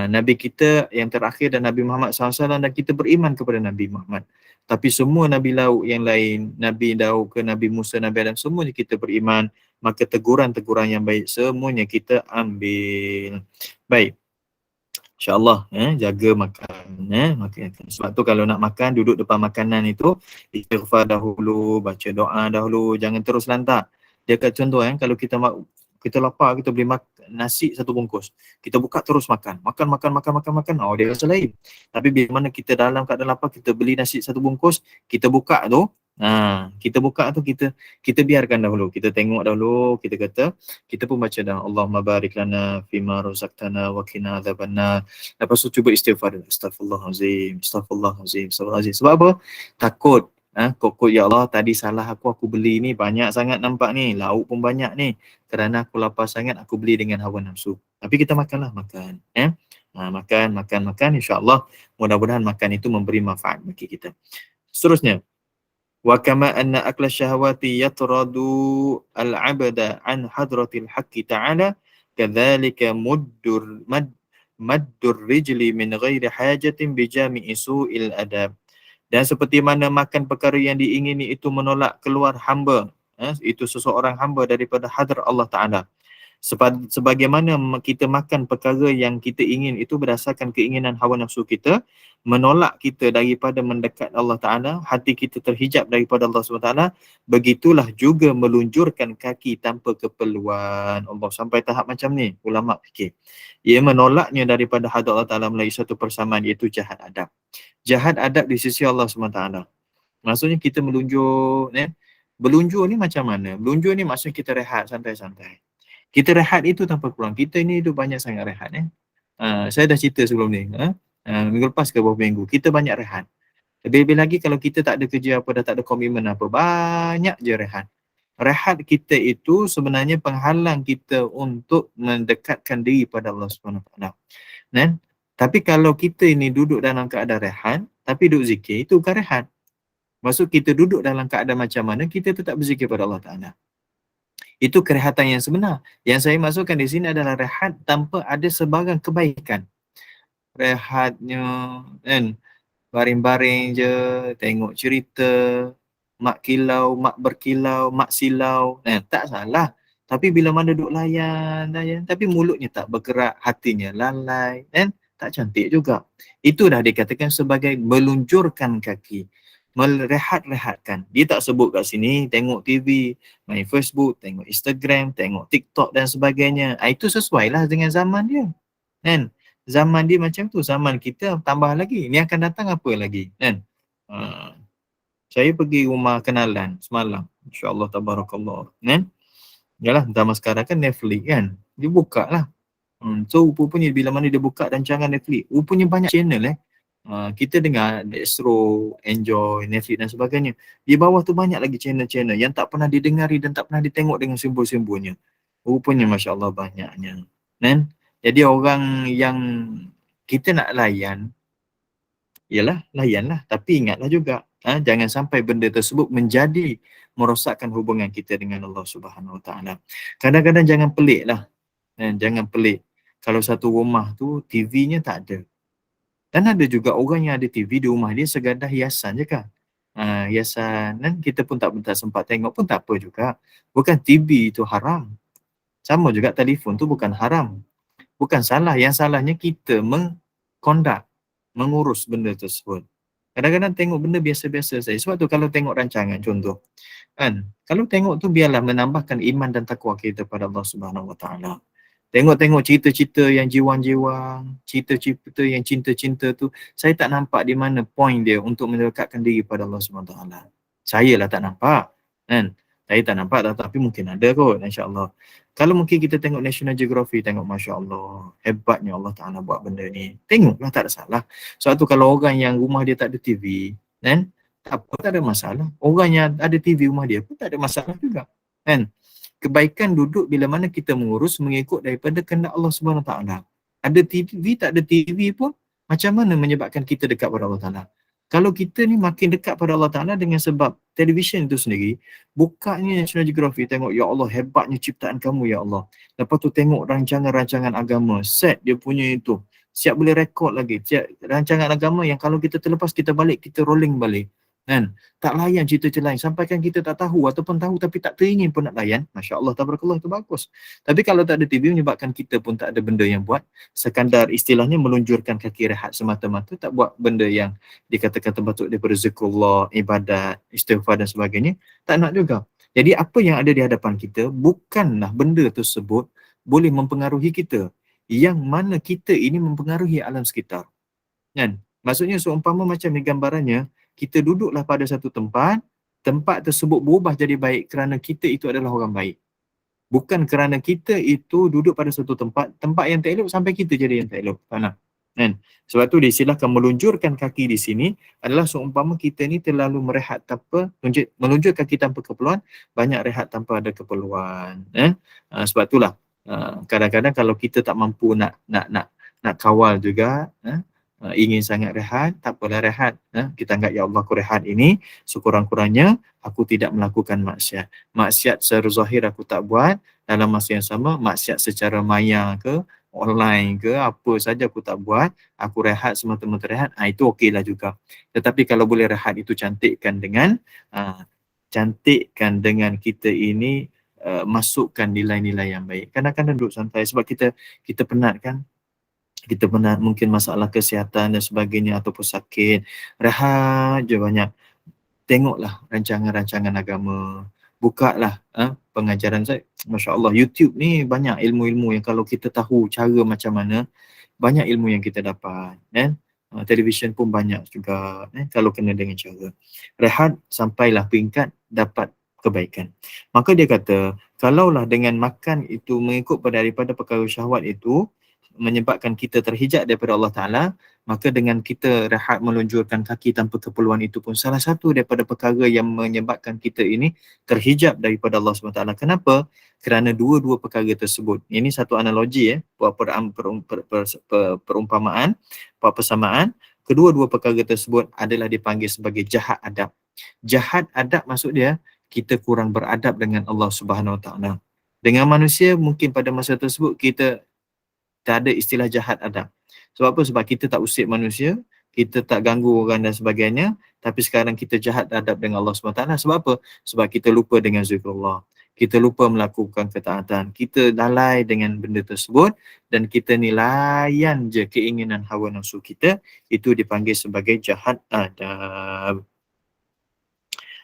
Nabi kita yang terakhir dan Nabi Muhammad SAW, dan kita beriman kepada Nabi Muhammad. Tapi semua Nabi Daud yang lain, Nabi Daud ke Nabi Musa, Nabi Adam, semuanya kita beriman. Maka teguran-teguran yang baik semuanya kita ambil. Baik. InsyaAllah jaga makan. Sebab tu kalau nak makan, duduk depan makanan itu, istighfar dahulu, baca doa dahulu, jangan terus lantak. Dia kata contoh kalau kita lapar, kita beli nasi satu bungkus. Kita buka terus makan. Makan. Oh, dia rasa lain. Tapi bila mana kita dalam keadaan lapar, kita beli nasi satu bungkus, kita buka tu, kita biarkan dahulu. Kita tengok dahulu, kita kata, kita pun baca dah, Allahumma barik lana fima razaqtana wa qina adzabannar. Lepas tu cuba istighfar. Astaghfirullahalazim. Sebab apa? Takut. Kok ya Allah, tadi salah aku beli ni banyak sangat nampak ni, lauk pun banyak ni. Kerana aku lapar sangat, aku beli dengan hawa nafsu. Tapi kita makan. Makan. InsyaAllah, mudah-mudahan makan itu memberi manfaat bagi kita. Seterusnya, wa kama anna akla syahwati yatradu al-'abda an hadratil haqqi ta'ala, kadzalika maddur rijli min ghairi hajatin bijami'i su'il adab. Dan seperti mana makan perkara yang diingini itu menolak keluar hamba, itu seseorang hamba daripada hadrat Allah Ta'ala. Sebagaimana kita makan perkara yang kita ingin itu berdasarkan keinginan hawa nafsu kita, menolak kita daripada mendekat Allah Ta'ala, hati kita terhijab daripada Allah SWT, begitulah juga melunjurkan kaki tanpa keperluan Allah. Sampai tahap macam ni, ulama fikir. Ia menolaknya daripada hadrat Allah Ta'ala melalui satu persamaan, iaitu jahat adab. Jahat adab di sisi Allah SWT. Maksudnya kita melunjur. Berlunjur ni macam mana? Berlunjur ni maksudnya kita rehat santai-santai. Kita rehat itu tanpa kurang. Kita ni hidup banyak sangat rehat. Saya dah cerita sebelum ni. Minggu lepas ke beberapa minggu. Kita banyak rehat. Lebih-lebih lagi kalau kita tak ada kerja apa, dah tak ada komitmen apa, banyak je rehat. Rehat kita itu sebenarnya penghalang kita untuk mendekatkan diri pada Allah SWT. Tapi kalau kita ini duduk dalam keadaan rehat, tapi duduk zikir, itu bukan rehat. Maksud kita duduk dalam keadaan macam mana, kita tetap berzikir pada Allah Ta'ala. Itu kerehatan yang sebenar. Yang saya masukkan di sini adalah rehat tanpa ada sebarang kebaikan. Rehatnya, baring-baring je, tengok cerita, mak kilau, mak berkilau, mak silau. Tak salah. Tapi bila mana duduk layan, tapi mulutnya tak bergerak, hatinya lalai, tak cantik juga. Itu dah dikatakan sebagai meluncurkan kaki. Merehat-rehatkan. Dia tak sebut kat sini, tengok TV, main Facebook, tengok Instagram, tengok TikTok dan sebagainya. Itu sesuai lah dengan zaman dia. Zaman dia macam tu, zaman kita tambah lagi. Ni akan datang apa lagi? Saya pergi rumah kenalan semalam. InsyaAllah tabarakallah. Yalah, zaman sekarang kan Netflix kan. Dia buka lah. So rupanya bila mana dia buka rancangan Netflix, rupanya banyak channel kita dengar Dextro, Enjoy, Netflix dan sebagainya. Di bawah tu banyak lagi channel-channel yang tak pernah didengari dan tak pernah ditengok dengan simbol-simbolnya. Rupanya Masya Allah banyaknya. Kan? Jadi orang yang kita nak layan, ialah layanlah. Tapi ingatlah juga, jangan sampai benda tersebut menjadi merosakkan hubungan kita dengan Allah Subhanahu Wa Taala. Kadang-kadang jangan pelik lah. Jangan pelik. Kalau satu rumah tu TV-nya tak ada. Dan ada juga orang yang ada TV di rumah dia sekadar hiasan je kan. Hiasan dan kita pun tak sempat tengok pun tak apa juga. Bukan TV itu haram. Sama juga telefon tu bukan haram. Bukan salah. Yang salahnya kita mengkondak, mengurus benda tersebut. Kadang-kadang tengok benda biasa-biasa saja. Sebab tu kalau tengok rancangan contoh, kan? Kalau tengok tu biarlah menambahkan iman dan takwa kita pada Allah Subhanahu Wa Taala. Tengok-tengok cerita-cerita yang jiwang-jiwang, cerita-cerita yang cinta-cinta tu, saya tak nampak di mana point dia untuk mendekatkan diri pada Allah SWT. Saya lah tak nampak. Kan? Saya tak nampak tapi mungkin ada kot, insya-Allah. Kalau mungkin kita tengok National Geography, tengok Masya Allah, hebatnya Allah Ta'ala buat benda ni. Tengoklah, tak ada salah. Sebab tu kalau orang yang rumah dia tak ada TV, kan? Tak apa, tak ada masalah. Orang yang ada TV rumah dia pun tak ada masalah juga. Kan? Kebaikan duduk bila mana kita mengurus mengikut daripada kehendak Allah Subhanahu Wa Taala. Ada TV, tak ada TV pun macam mana menyebabkan kita dekat pada Allah Taala? Kalau kita ni makin dekat pada Allah Taala dengan sebab televisyen itu sendiri, bukanya National Geography tengok, ya Allah hebatnya ciptaan kamu ya Allah. Lepas tu tengok rancangan-rancangan agama, set dia punya itu. Siap boleh rekod lagi. Rancangan agama yang kalau kita terlepas kita balik, kita rolling balik. Kan? Tak layan cerita-cerita lain sampaikan kita tak tahu ataupun tahu tapi tak teringin pun nak layan. Masya Allah, tabarakallah, itu bagus. Tapi kalau tak ada TV menyebabkan kita pun tak ada benda yang buat, sekadar istilahnya melunjurkan kaki rehat semata-mata, tak buat benda yang dikatakan terbatuk daripada zikrullah, ibadat, istighfar dan sebagainya, tak nak juga. Jadi apa yang ada di hadapan kita bukanlah benda tersebut boleh mempengaruhi kita, yang mana kita ini mempengaruhi alam sekitar. Kan? Maksudnya seumpama macam ni gambarannya, kita duduklah pada satu tempat, tempat tersebut berubah jadi baik kerana kita itu adalah orang baik. Bukan kerana kita itu duduk pada satu tempat, tempat yang tak elok sampai kita jadi yang tak elok. Faham? Kan? Sebab tu disilahkan melunjurkan kaki di sini adalah seumpama kita ni terlalu merehat tanpa, melunjur kaki tanpa keperluan, banyak rehat tanpa ada keperluan. Sebab itulah kadang-kadang kalau kita tak mampu nak kawal juga, ingin sangat rehat, tak apalah rehat. Kita anggap, ya Allah aku rehat ini, sekurang-kurangnya aku tidak melakukan maksiat. Maksiat secara zahir aku tak buat, dalam masa yang sama maksiat secara maya ke, online ke, apa saja aku tak buat, aku rehat semata-mata rehat, itu okeylah juga. Tetapi kalau boleh rehat itu cantikkan dengan kita ini masukkan nilai-nilai yang baik. Kadang-kadang duduk santai sebab kita penat kan. Kita penat mungkin masalah kesihatan dan sebagainya ataupun sakit. Rehat je banyak. Tengoklah rancangan-rancangan agama. Bukalah pengajaran saya. Masya Allah, YouTube ni banyak ilmu-ilmu yang kalau kita tahu cara macam mana, banyak ilmu yang kita dapat. Televisyen pun banyak juga kalau kena dengan cara. Rehat sampailah peringkat dapat kebaikan. Maka dia kata, kalaulah dengan makan itu mengikut daripada perkara syahwat itu, menyebabkan kita terhijab daripada Allah Ta'ala, maka dengan kita rehat melunjurkan kaki tanpa keperluan itu pun salah satu daripada perkara yang menyebabkan kita ini terhijab daripada Allah SWT. Kenapa? Kerana dua-dua perkara tersebut. Ini satu analogi, perumpamaan, persamaan. Kedua-dua perkara tersebut adalah dipanggil sebagai jahat adab. Jahat adab maksud dia, kita kurang beradab dengan Allah Subhanahu Wa Ta'ala. Dengan manusia mungkin pada masa tersebut kita tak ada istilah jahat adab. Sebab apa? Sebab kita tak usik manusia, kita tak ganggu orang dan sebagainya, tapi sekarang kita jahat adab dengan Allah SWT. Sebab apa? Sebab kita lupa dengan zikrullah. Kita lupa melakukan ketaatan. Kita lalai dengan benda tersebut dan kita ni layan je keinginan hawa nafsu kita, itu dipanggil sebagai jahat adab.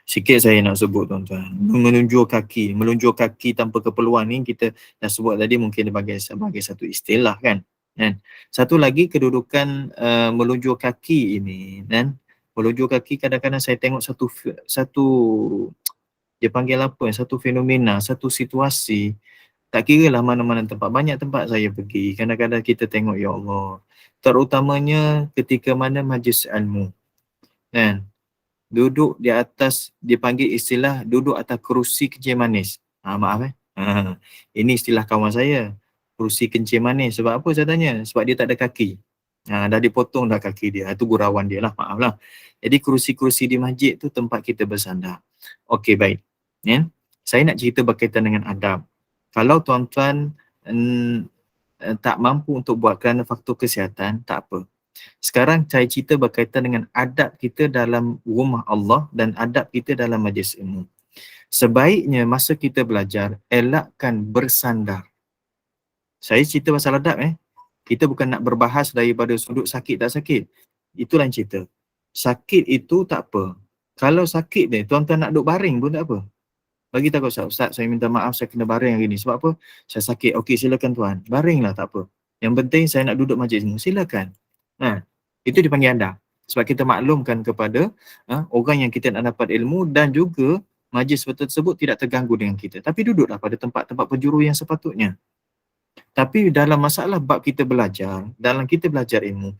Sikit saya nak sebut tuan-tuan. Melunjur kaki tanpa keperluan ni kita dah sebut tadi, mungkin sebagai satu istilah kan. Satu lagi kedudukan melunjur kaki ini kan. Melunjur kaki kadang-kadang saya tengok satu Dia panggil apa? Satu fenomena, satu situasi. Tak kira lah mana-mana tempat. Banyak tempat saya pergi. Kadang-kadang kita tengok, ya Allah. Terutamanya ketika mana majlis ilmu. Kan? Duduk di atas, dipanggil istilah duduk atas kerusi kencing manis. Maaf ini istilah kawan saya. Kerusi kencing manis. Sebab apa saya tanya? Sebab dia tak ada kaki. Dah dipotong dah kaki dia. Itu gurauan dia lah. Maaf lah. Jadi kerusi-kerusi di masjid tu tempat kita bersandar. Okey, baik. Ya? Saya nak cerita berkaitan dengan adab. Kalau tuan-tuan tak mampu untuk buat kerana faktor kesihatan, tak apa. Sekarang saya cerita berkaitan dengan adab kita dalam rumah Allah dan adab kita dalam majlis ilmu. Sebaiknya masa kita belajar, elakkan bersandar. Saya cerita pasal adab Kita bukan nak berbahas daripada sudut sakit tak sakit. Itulah yang cerita. Sakit itu tak apa. Kalau sakit ni, tuan-tuan nak duduk baring pun tak apa. Bagi tahu Ustaz, saya minta maaf saya kena baring hari ni. Sebab apa? Saya sakit. Okey, silakan tuan. Baringlah, tak apa. Yang penting saya nak duduk majlis ilmu. Silakan. Itu dipanggil adab. Sebab kita maklumkan kepada orang yang kita nak dapat ilmu dan juga majlis tersebut tidak terganggu dengan kita. Tapi duduklah pada tempat-tempat penjuru yang sepatutnya. Tapi dalam masalah bab kita belajar, dalam kita belajar ilmu,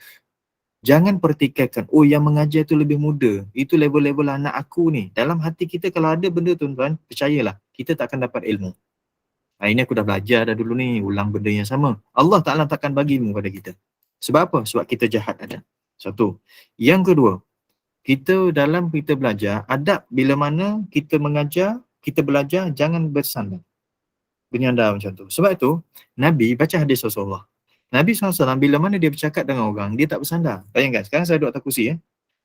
jangan pertikaikan, oh yang mengajar itu lebih muda, itu level-level anak aku ni. Dalam hati kita kalau ada benda tuan-tuan, percayalah, kita tak akan dapat ilmu. Ini aku dah belajar dah dulu ni, ulang benda yang sama. Allah Ta'ala takkan bagi ilmu pada kita. Sebab apa? Sebab kita jahat ada. Satu. Yang kedua, kita dalam kita belajar, adab bila mana kita mengajar, kita belajar, jangan bersandar. Benyandar macam tu. Sebab itu, Nabi baca hadis Rasulullah. Nabi SAW bila mana dia bercakap dengan orang, dia tak bersandar. Bayangkan, sekarang saya duduk atas kursi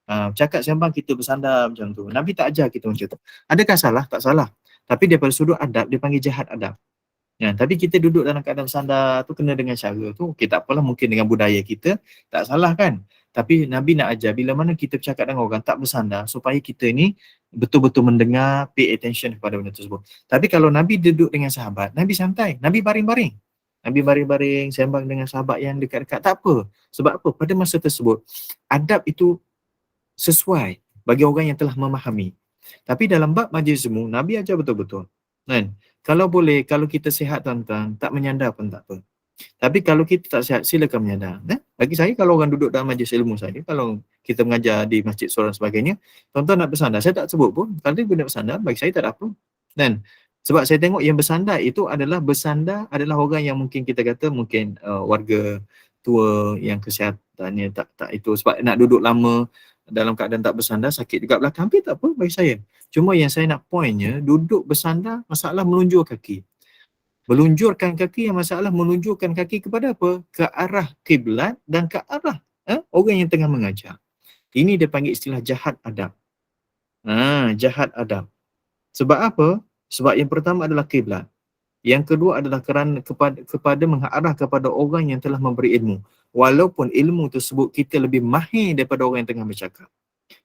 bercakap sembang kita bersandar macam tu. Nabi tak ajar kita macam tu. Adakah salah? Tak salah. Tapi daripada sudut adab, dia panggil jahat adab. Tapi kita duduk dalam keadaan bersandar tu kena dengan cara tu. Okay, tak apalah, mungkin dengan budaya kita, tak salah kan. Tapi Nabi nak ajar bila mana kita bercakap dengan orang tak bersandar supaya kita ni betul-betul mendengar, pay attention kepada benda tersebut. Tapi kalau Nabi duduk dengan sahabat, Nabi santai, Nabi baring-baring. Nabi baring-baring, sembang dengan sahabat yang dekat-dekat, tak apa. Sebab apa? Pada masa tersebut, adab itu sesuai bagi orang yang telah memahami. Tapi dalam bab majlis ilmu, Nabi ajar betul-betul. Kan? Kalau boleh, kalau kita sihat tuan-tuan, tak menyandar pun tak apa. Tapi kalau kita tak sihat, silakan menyandar. Bagi saya, kalau orang duduk dalam majlis ilmu saja, kalau kita mengajar di masjid seorang sebagainya, tuan-tuan nak bersandar, saya tak sebut pun. Kalau dia nak bersandar, bagi saya tak ada apa. Dan sebab saya tengok yang bersandar itu adalah orang yang mungkin kita kata mungkin warga tua yang kesihatannya tak itu. Sebab nak duduk lama dalam keadaan tak bersandar, sakit juga belakang, tapi tak apa bagi saya. Cuma yang saya nak pointnya, duduk bersandar, masalah melunjur kaki. Melunjurkan kaki yang masalah menunjukkan kaki kepada apa? Ke arah kiblat dan ke arah orang yang tengah mengajar. Ini dia panggil istilah jahat adab. Jahat adab. Sebab apa? Sebab yang pertama adalah kiblat. Yang kedua adalah kerana kepada mengarah kepada orang yang telah memberi ilmu. Walaupun ilmu tersebut kita lebih mahir daripada orang yang tengah bercakap.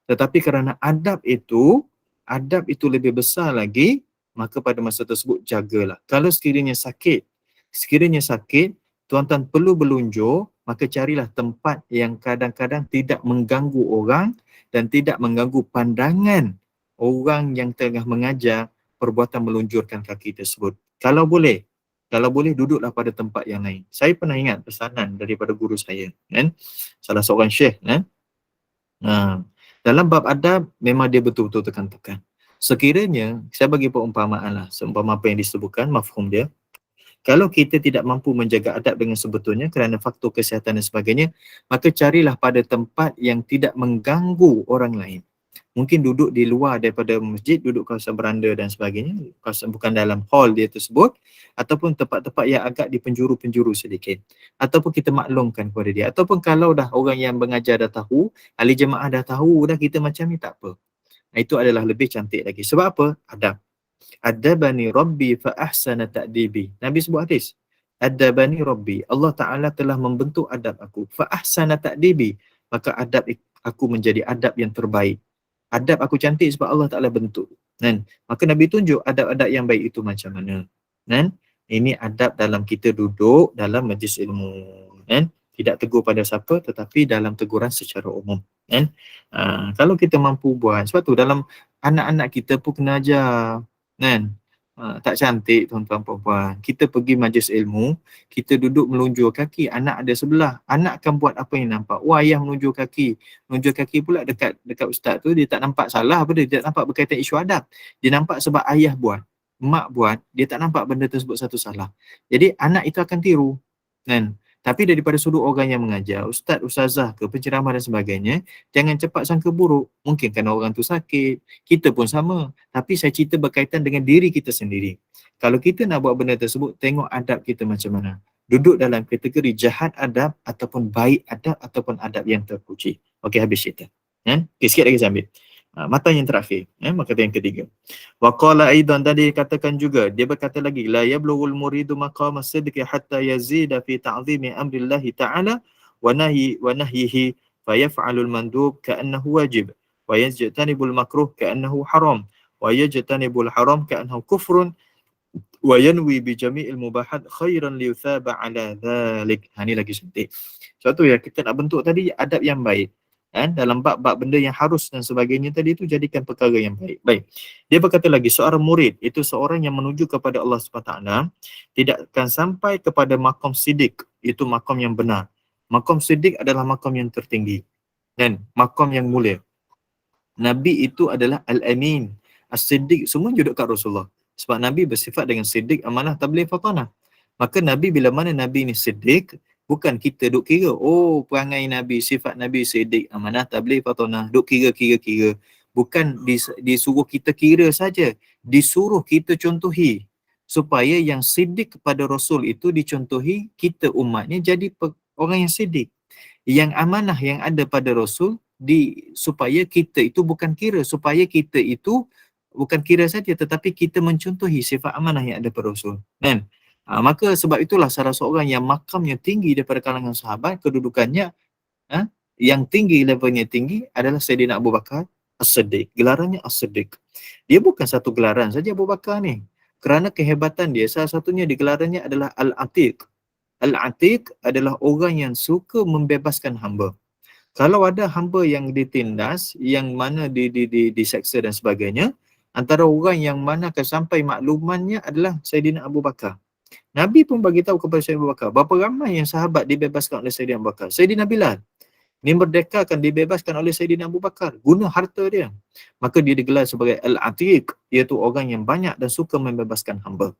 Tetapi kerana adab itu lebih besar lagi, maka pada masa tersebut jagalah. Kalau sekiranya sakit, tuan-tuan perlu berlunjur, maka carilah tempat yang kadang-kadang tidak mengganggu orang dan tidak mengganggu pandangan orang yang tengah mengajar perbuatan melunjurkan kaki tersebut. Kalau boleh duduklah pada tempat yang lain. Saya pernah ingat pesanan daripada guru saya, kan? Salah seorang syekh, dalam bab adab memang dia betul-betul tekan-tekan. Sekiranya, saya bagi perumpamaan lah, seumpama apa yang disebutkan, mafhum dia. Kalau kita tidak mampu menjaga adab dengan sebetulnya kerana faktor kesihatan dan sebagainya, maka carilah pada tempat yang tidak mengganggu orang lain. Mungkin duduk di luar daripada masjid, duduk kawasan beranda dan sebagainya, kawasan bukan dalam hall dia tersebut, ataupun tempat-tempat yang agak di penjuru-penjuru sedikit. Ataupun kita maklumkan kepada dia. Ataupun kalau dah orang yang mengajar dah tahu, ahli jemaah dah tahu, dah kita macam ni, tak apa. Itu adalah lebih cantik lagi. Sebab apa? Adab. Adabani Rabbi fa ahsana ta'dibi. Nabi sebut hadis. Adabani Rabbi. Allah Ta'ala telah membentuk adab aku. Fa ahsana ta'dibi. Maka adab aku menjadi adab yang terbaik. Adab aku cantik sebab Allah Ta'ala bentuk. Kan? Maka Nabi tunjuk adab-adab yang baik itu macam mana. Kan? Ini adab dalam kita duduk dalam majlis ilmu. Kan? Tidak tegur pada siapa tetapi dalam teguran secara umum. Kan? Kalau kita mampu buat, sebab tu dalam anak-anak kita pun kena ajar. Kan? Tak cantik tuan-tuan puan-puan. Kita pergi majlis ilmu, kita duduk melunjur kaki, anak ada sebelah. Anak akan buat apa yang nampak? Oh, ayah melunjur kaki. Melunjur kaki pula dekat ustaz tu, dia tak nampak salah apa dia tak nampak berkaitan isu adab. Dia nampak sebab ayah buat, mak buat, dia tak nampak benda tersebut satu salah. Jadi anak itu akan tiru. Kan? Tapi daripada sudut orang yang mengajar, ustaz, ustazah ke, penceramah dan sebagainya, jangan cepat sangka buruk. Mungkin kerana orang tu sakit, kita pun sama. Tapi saya cerita berkaitan dengan diri kita sendiri. Kalau kita nak buat benda tersebut, tengok adab kita macam mana. Duduk dalam kategori jahat adab ataupun baik adab ataupun adab yang terpuji. Okey, habis cerita. Okay, sikit lagi saya ambil. Matan yang terakhir, matan yang ketiga. Wa qala aidan, tadi katakan juga, dia berkata lagi, la yablughul muridu maqama sidqi hatta yazida fi ta'zimi amrillah ta'ala wa nahyihi fayaf'alul mandub ka'annahu wajib wa yajtanibul makruh ka'annahu haram wa yajtanibul haram ka'annahu kufrun wa yanwi bi jami'il mubahat khairan liyuthaba ala dhalik. Ni lagi cantik. Satu ya, kita nak bentuk tadi adab yang baik. Dalam bab-bab benda yang harus dan sebagainya tadi itu jadikan perkara yang baik. Baik. Dia berkata lagi, seorang murid itu seorang yang menuju kepada Allah SWT tidak akan sampai kepada maqam siddiq, itu maqam yang benar. Maqam siddiq adalah maqam yang tertinggi dan maqam yang mulia. Nabi itu adalah al-amin, as-siddiq, semua duduk kat Rasulullah. Sebab Nabi bersifat dengan siddiq, amanah, tabligh, fatanah. Maka Nabi, bila mana Nabi ni siddiq, bukan kita duk kira, oh perangai Nabi, sifat Nabi siddiq, amanah, tabligh, fatanah, duk kira. Bukan disuruh kita kira saja, disuruh kita contohi. Supaya yang siddiq kepada Rasul itu dicontohi, kita umatnya jadi orang yang siddiq. Yang amanah yang ada pada Rasul, supaya kita itu bukan kira, supaya kita itu bukan kira saja tetapi kita mencontohi sifat amanah yang ada pada Rasul. Kan? Maka sebab itulah salah seorang yang makamnya tinggi daripada kalangan sahabat, kedudukannya yang tinggi, levelnya tinggi adalah Sayyidina Abu Bakar As-Siddiq. Gelarannya As-Siddiq. Dia bukan satu gelaran saja Abu Bakar ni. Kerana kehebatan dia, salah satunya di gelarannya adalah Al-Atiq. Al-Atiq adalah orang yang suka membebaskan hamba. Kalau ada hamba yang ditindas, yang mana diseksa dan sebagainya, antara orang yang mana akan sampai maklumannya adalah Sayyidina Abu Bakar. Nabi pun bagi tahu kepada Sayyidina Abu Bakar, berapa ramai yang sahabat dibebaskan oleh Sayyidina Abu Bakar. Sayyidina Bilal ni merdeka akan dibebaskan oleh Sayyidina Abu Bakar, guna harta dia. Maka dia digelar sebagai Al-Atiq, iaitu orang yang banyak dan suka membebaskan hamba.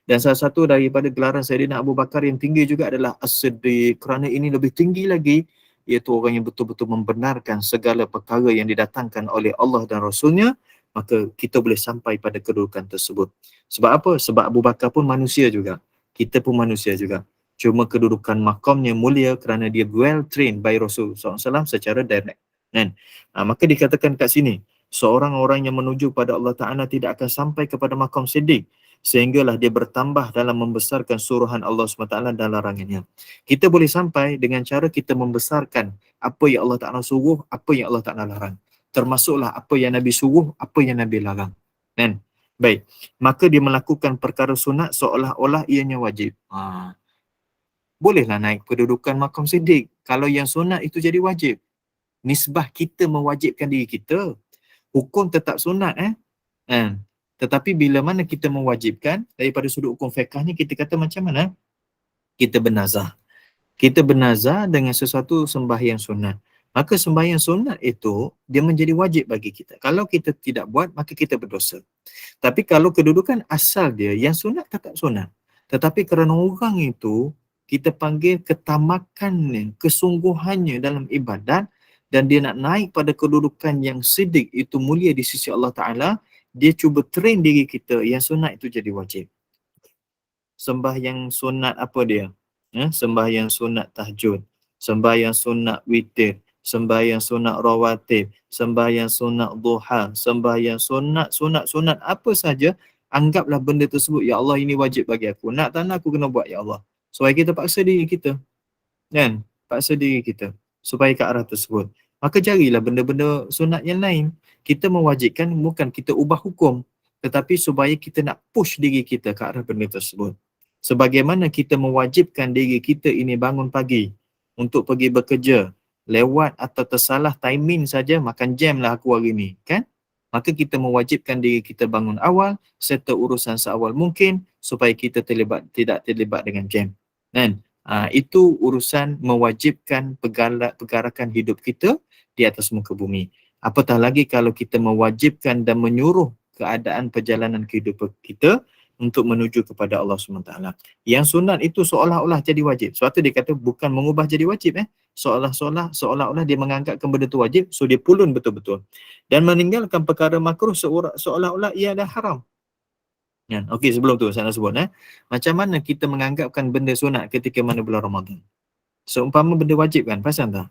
Dan salah satu daripada gelaran Sayyidina Abu Bakar yang tinggi juga adalah As-Siddiq. Kerana ini lebih tinggi lagi, iaitu orang yang betul-betul membenarkan segala perkara yang didatangkan oleh Allah dan Rasulnya, maka kita boleh sampai pada kedudukan tersebut. Sebab apa? Sebab Abu Bakar pun manusia juga. Kita pun manusia juga. Cuma kedudukan makamnya mulia kerana dia well trained by Rasul SAW secara direct. Kan? Maka dikatakan kat sini, seorang orang yang menuju pada Allah Ta'ala tidak akan sampai kepada makam siddiq, sehinggalah dia bertambah dalam membesarkan suruhan Allah SWT dan larangannya. Kita boleh sampai dengan cara kita membesarkan apa yang Allah Ta'ala suruh, apa yang Allah Ta'ala larang. Termasuklah apa yang Nabi suruh, apa yang Nabi larang. Kan? Baik. Maka dia melakukan perkara sunat seolah-olah ianya wajib. Bolehlah naik kedudukan makam siddiq kalau yang sunat itu jadi wajib. Nisbah kita mewajibkan diri kita. Hukum tetap sunat tetapi bila mana kita mewajibkan, daripada sudut hukum fiqh ni kita kata macam mana? Kita bernazar. Kita bernazar dengan sesuatu sembahyang sunat. Maka sembahyang sunat itu dia menjadi wajib bagi kita. Kalau kita tidak buat, maka kita berdosa. Tapi kalau kedudukan asal dia yang sunat tetap sunat. Tetapi kerana orang itu kita panggil ketamakannya, kesungguhannya dalam ibadat, dan dia nak naik pada kedudukan yang siddiq, itu mulia di sisi Allah Ta'ala, dia cuba train diri kita, yang sunat itu jadi wajib. Sembahyang sunat apa dia? Sembahyang sunat tahajud, sembahyang sunat witir, sembahyang sunat rawatib, sembahyang sunat duha, sembahyang sunat apa saja, anggaplah benda tersebut, ya Allah ini wajib bagi aku. Nak tak nak aku kena buat, ya Allah. Supaya kita paksa diri kita. Kan? Paksa diri kita. Supaya ke arah tersebut. Maka carilah benda-benda sunat yang lain. Kita mewajibkan bukan kita ubah hukum. Tetapi supaya kita nak push diri kita ke arah benda tersebut. Sebagaimana kita mewajibkan diri kita ini bangun pagi untuk pergi bekerja. Lewat atau tersalah timing saja, makan jam lah aku hari ni. Kan? maka kita mewajibkan diri kita bangun awal serta urusan seawal mungkin supaya kita tidak terlibat dengan jam. Kan? Itu urusan mewajibkan pergerakan hidup kita di atas muka bumi. Apatah lagi kalau kita mewajibkan dan menyuruh keadaan perjalanan kehidupan kita untuk menuju kepada Allah SWT. Yang sunat itu seolah-olah jadi wajib. Sebab tu dia kata bukan mengubah jadi wajib. Seolah-olah dia menganggapkan benda tu wajib, so dia pulun betul-betul. Dan meninggalkan perkara makruh seolah-olah ia adalah haram. Ya, okey, sebelum tu saya nak sebut. Macam mana kita menganggapkan benda sunat ketika mana bulan Ramadan? Seumpama benda wajib kan, pasal tak?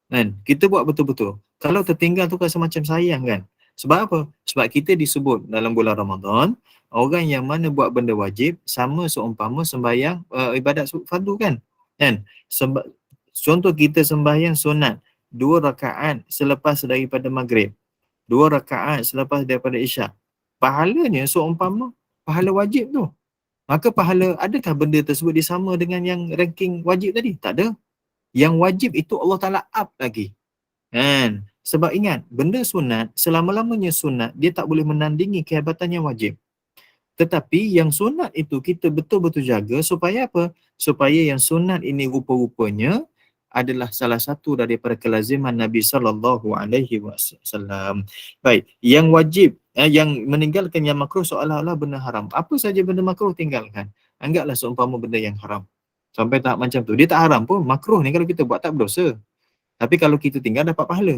Kan? Kita buat betul-betul. Kalau tertinggal tu rasa macam sayang kan? Sebab apa? Sebab kita disebut dalam bulan Ramadan, orang yang mana buat benda wajib sama seumpama sembahyang ibadat fardu kan? Contoh kita sembahyang sunat 2 rakaat selepas daripada maghrib, 2 rakaat selepas daripada isyak. Pahalanya seumpama pahala wajib tu. Maka pahala, adakah benda tersebut disama dengan yang ranking wajib tadi? Tak ada. Yang wajib itu Allah Ta'ala up lagi. Kan? Sebab ingat, benda sunat, selama-lamanya sunat, dia tak boleh menandingi kehebatan yang wajib. Tetapi yang sunat itu kita betul-betul jaga supaya apa? Supaya yang sunat ini rupa-rupanya adalah salah satu daripada kelaziman Nabi SAW. Baik, yang wajib, yang meninggalkan yang makruh seolah-olah benda haram. Apa saja benda makruh tinggalkan. Anggaplah seumpama benda yang haram. Sampai tahap macam tu. Dia tak haram pun, makruh ni kalau kita buat tak berdosa. Tapi kalau kita tinggal dapat pahala.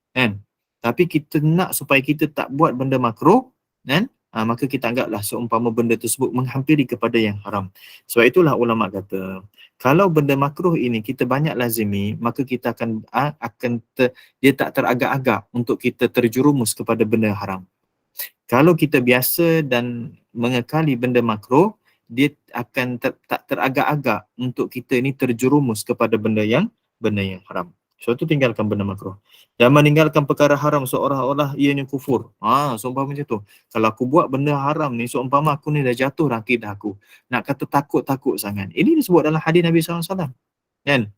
Kan? Tapi kita nak supaya kita tak buat benda makruh, kan? Maka kita anggaplah seumpama benda tersebut menghampiri kepada yang haram. Sebab itulah ulama kata, kalau benda makruh ini kita banyak lazimi, maka kita dia tak teragak-agak untuk kita terjerumus kepada benda haram. Kalau kita biasa dan mengekali benda makruh, dia akan tak teragak-agak untuk kita ni terjerumus kepada benda yang haram. Sebab tu tinggalkan benda makruh. Dan meninggalkan perkara haram seolah-olah ianya kufur. Seumpama macam tu. Kalau aku buat benda haram ni, seumpama aku ni dah jatuh akidah aku. Nak kata takut-takut sangat. Ini disebut dalam hadis Nabi SAW. Kan?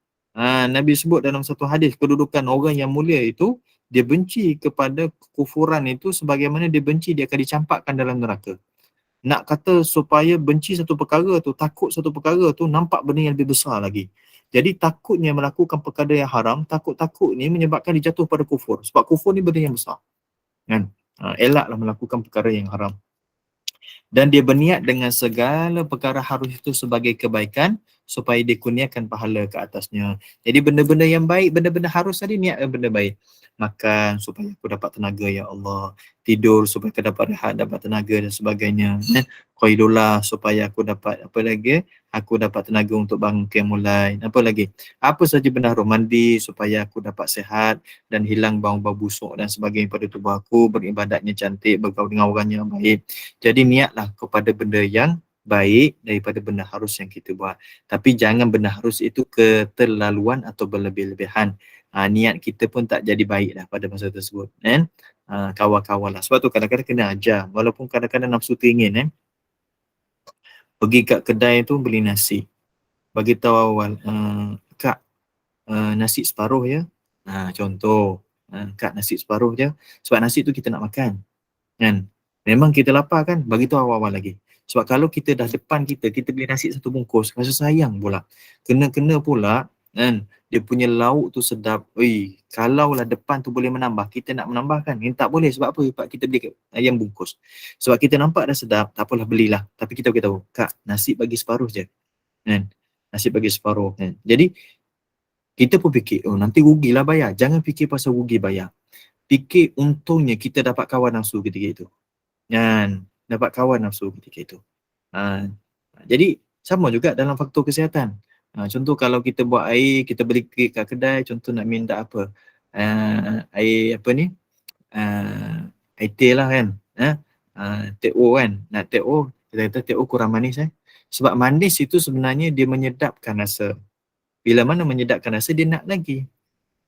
Nabi sebut dalam satu hadis, kedudukan orang yang mulia itu, dia benci kepada kufuran itu sebagaimana dia benci dia akan dicampakkan dalam neraka. Nak kata supaya benci satu perkara tu, takut satu perkara tu, nampak benda yang lebih besar lagi. Jadi takutnya melakukan perkara yang haram, takut-takut ni menyebabkan dia jatuh pada kufur. Sebab kufur ni benda yang besar. Kan? Elaklah melakukan perkara yang haram. Dan dia berniat dengan segala perkara harus itu sebagai kebaikan supaya dikurniakan pahala ke atasnya. Jadi benda-benda yang baik, benda-benda harus tadi niatkan benda baik. Makan supaya aku dapat tenaga ya Allah. Tidur supaya aku dapat rehat, dapat tenaga dan sebagainya. Qailullah supaya aku dapat apa lagi? Aku dapat tenaga untuk bangun qiyamul lail. Apa lagi? Apa saja benda harus mandi supaya aku dapat sihat dan hilang bau-bau busuk dan sebagainya pada tubuh aku, beribadatnya cantik, bergaul dengan orang yang baik. Jadi niatlah kepada benda yang baik daripada benda harus yang kita buat. Tapi jangan benda harus itu keterlaluan atau berlebih-lebihan. Niat kita pun tak jadi baik dah pada masa tersebut. Kawal-kawal lah. Sebab tu kadang-kadang kena ajar. Walaupun kadang-kadang nafsu teringin. Pergi kat kedai tu beli nasi. Bagi tahu awal, Kak, nasi separuh ya. Contoh, Kak nasi separuh je. Sebab nasi tu kita nak makan. Kan? Memang kita lapar kan? Bagi tahu awal-awal lagi. Sebab kalau kita dah depan kita beli nasi satu bungkus, rasa sayang pula. Kena-kena pula, kan? Dia punya lauk tu sedap. Kalaulah depan tu boleh menambah, kita nak menambahkan. Ini tak boleh. Sebab apa? Sebab kita beli ayam bungkus. Sebab kita nampak dah sedap, tak apalah belilah. Tapi kita beritahu, Kak, nasi bagi separuh je. Kan? Nasi bagi separuh. Kan? Jadi, kita pun fikir, nanti rugilah bayar. Jangan fikir pasal rugi bayar. Fikir untungnya kita dapat kawan nafsu ketika itu. Kan? Dapat kawan nafsu ketika itu. Jadi, sama juga dalam faktor kesihatan. Contoh kalau kita buat air, kita beli kat kedai, contoh nak minta apa? Air apa ni? Air teh lah kan? Teh O kan? Nak teh O, kita kata teh O kurang manis. Sebab manis itu sebenarnya dia menyedapkan rasa. Bila mana menyedapkan rasa, dia nak lagi.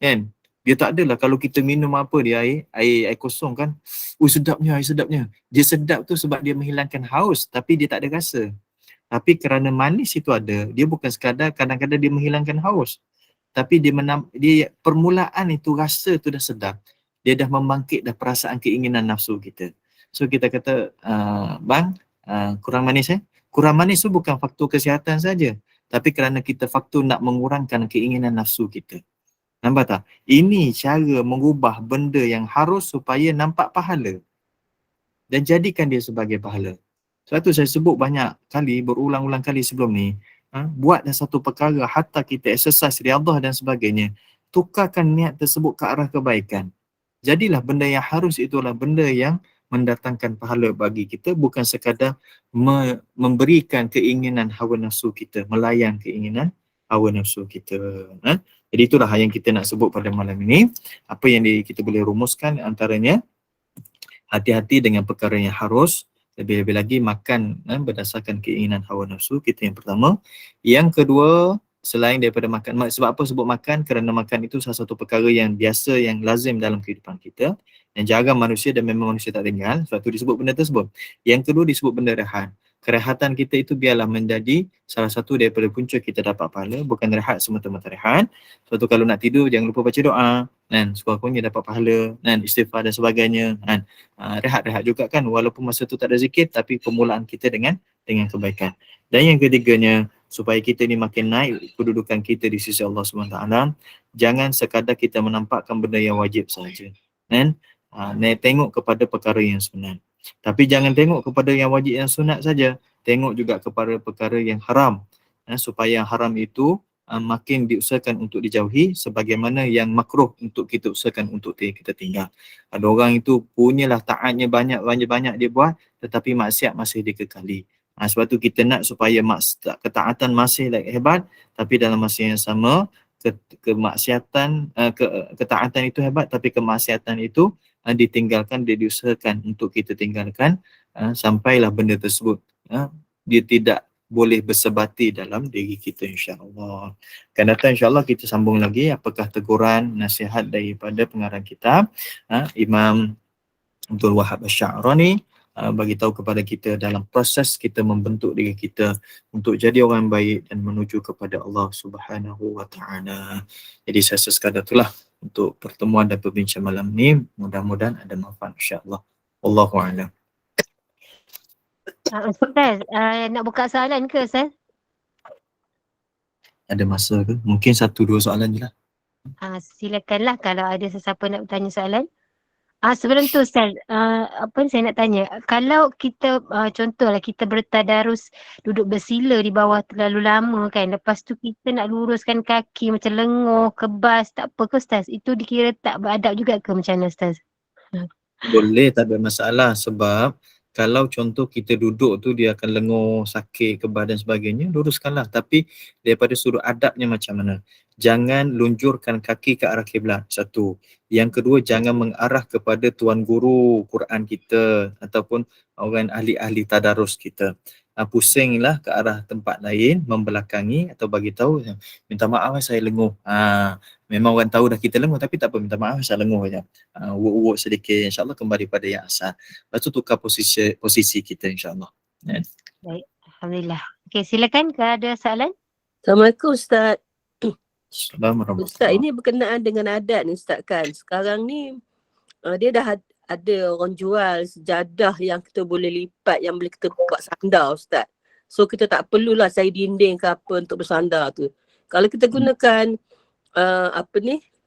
Kan? Dia tak adalah kalau kita minum apa dia air kosong kan. Sedapnya, air sedapnya. Dia sedap tu sebab dia menghilangkan haus, tapi dia tak ada rasa. Tapi kerana manis itu ada, dia bukan sekadar kadang-kadang dia menghilangkan haus. Tapi dia permulaan itu rasa tu dah sedap. dia dah membangkit dah perasaan keinginan nafsu kita. So kita kata, bang, kurang manis Kurang manis tu bukan faktor kesihatan saja, tapi kerana kita faktor nak mengurangkan keinginan nafsu kita. Nampak tak? Ini cara mengubah benda yang harus supaya nampak pahala dan jadikan dia sebagai pahala. Sebab tu saya sebut banyak kali, berulang-ulang kali sebelum ni, buatlah satu perkara, hatta kita exercise riadah dan sebagainya, tukarkan niat tersebut ke arah kebaikan. Jadilah benda yang harus itulah benda yang mendatangkan pahala bagi kita, bukan sekadar memberikan keinginan hawa nafsu kita, melayan keinginan hawa nafsu kita. Jadi itulah yang kita nak sebut pada malam ini. Apa yang kita boleh rumuskan antaranya, hati-hati dengan perkara yang harus, lebih-lebih lagi makan berdasarkan keinginan hawa nafsu kita yang pertama. Yang kedua, selain daripada makan, sebab apa sebut makan? Kerana makan itu salah satu perkara yang biasa, yang lazim dalam kehidupan kita, yang jarang manusia dan memang manusia tak tinggal, sebab itu disebut benda tersebut. Yang kedua disebut benda rehat. Kerehatan kita itu biarlah menjadi salah satu daripada punca kita dapat pahala, bukan rehat semata-mata rehat. Sebab tu kalau nak tidur jangan lupa baca doa, kan, sekurang-kurangnya dapat pahala, kan, istighfar dan sebagainya, kan. Rehat-rehat juga kan, walaupun masa tu tak ada zikir, tapi permulaan kita dengan kebaikan. Dan yang ketiganya, supaya kita ni makin naik kedudukan kita di sisi Allah SWT, jangan sekadar kita menampakkan benda yang wajib saja, kan. Tengok kepada perkara yang sunat. Tapi jangan tengok kepada yang wajib yang sunat saja, tengok juga kepada perkara yang haram, supaya yang haram itu makin diusahakan untuk dijauhi, sebagaimana yang makruh untuk kita usahakan untuk kita tinggal. Ada orang itu punyalah taatnya banyak dia buat, tetapi maksiat masih dikekali. Sebab tu kita nak supaya ketaatan masih hebat, tapi dalam masa yang sama kemaksiatan, ketaatan itu hebat, tapi kemaksiatan itu ditinggalkan, dia diusahakan untuk kita tinggalkan, sampailah benda tersebut dia tidak boleh bersebati dalam diri kita, insya-Allah. Akan datang insya-Allah kita sambung lagi apakah teguran nasihat daripada pengarang kitab Imam Abdul Wahab Asy-Sya'rani, bagi tahu kepada kita dalam proses kita membentuk diri kita untuk jadi orang baik dan menuju kepada Allah Subhanahu wa taala. Jadi saya sekadar itulah untuk pertemuan dan perbincangan malam ni, mudah-mudahan ada manfaat, insya-Allah. Wallahu a'lam. Ustaz, nak buka soalan ke Ustaz? Ada masa ke? Mungkin 1-2 soalan je lah. Silakanlah kalau ada sesiapa nak bertanya soalan. Sebelum tu Ustaz, apa saya nak tanya, kalau kita contohlah kita bertadarus duduk bersila di bawah terlalu lama kan, lepas tu kita nak luruskan kaki macam lenguh, kebas, tak apa ke Ustaz? Itu dikira tak beradab juga ke macam mana Ustaz? Boleh, tak ada masalah, sebab kalau contoh kita duduk tu dia akan lenguh, sakit, kebas dan sebagainya, luruskanlah. Tapi daripada sudut adabnya macam mana? Jangan lunjurkan kaki ke arah kiblat, satu. Yang kedua, jangan mengarah kepada tuan guru Quran kita ataupun orang ahli-ahli tadarus kita. Pusinglah ke arah tempat lain, membelakangi atau bagi tahu, minta maaf saya lenguh. Memang orang tahu dah kita lenguh, tapi tak apa, minta maaf saya lenguh saja. Urut-urut sedikit, insya-Allah kembali pada yang asal. Lepas tu tukar posisi kita, insya-Allah. Baik, alhamdulillah. Okey, silakan, kalau ada soalan. Assalamualaikum Ustaz. Assalamualaikum. Ustaz, ini berkenaan dengan adat ni Ustaz kan. Sekarang ni dia dah ada orang jual sejadah yang kita boleh lipat, yang boleh kita buat sandar Ustaz. So kita tak perlulah saya dinding ke apa untuk bersandar tu. Kalau kita gunakan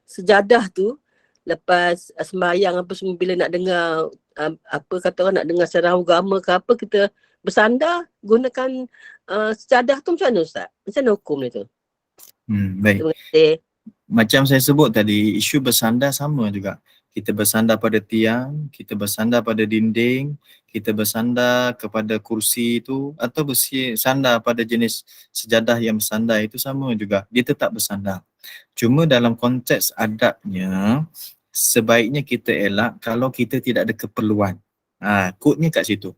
sejadah tu lepas sembahyang apa semua, bila nak dengar apa kata orang, nak dengar syarah agama ke apa, kita bersandar gunakan sejadah tu, macam mana Ustaz? Macam mana hukum dia tu? Baik. Macam saya sebut tadi, isu bersandar sama juga. Kita bersandar pada tiang, kita bersandar pada dinding, kita bersandar kepada kursi itu, atau bersandar pada jenis sejadah yang bersandar itu sama juga. Dia tetap bersandar. Cuma dalam konteks adabnya, sebaiknya kita elak kalau kita tidak ada keperluan. Kodnya kat situ.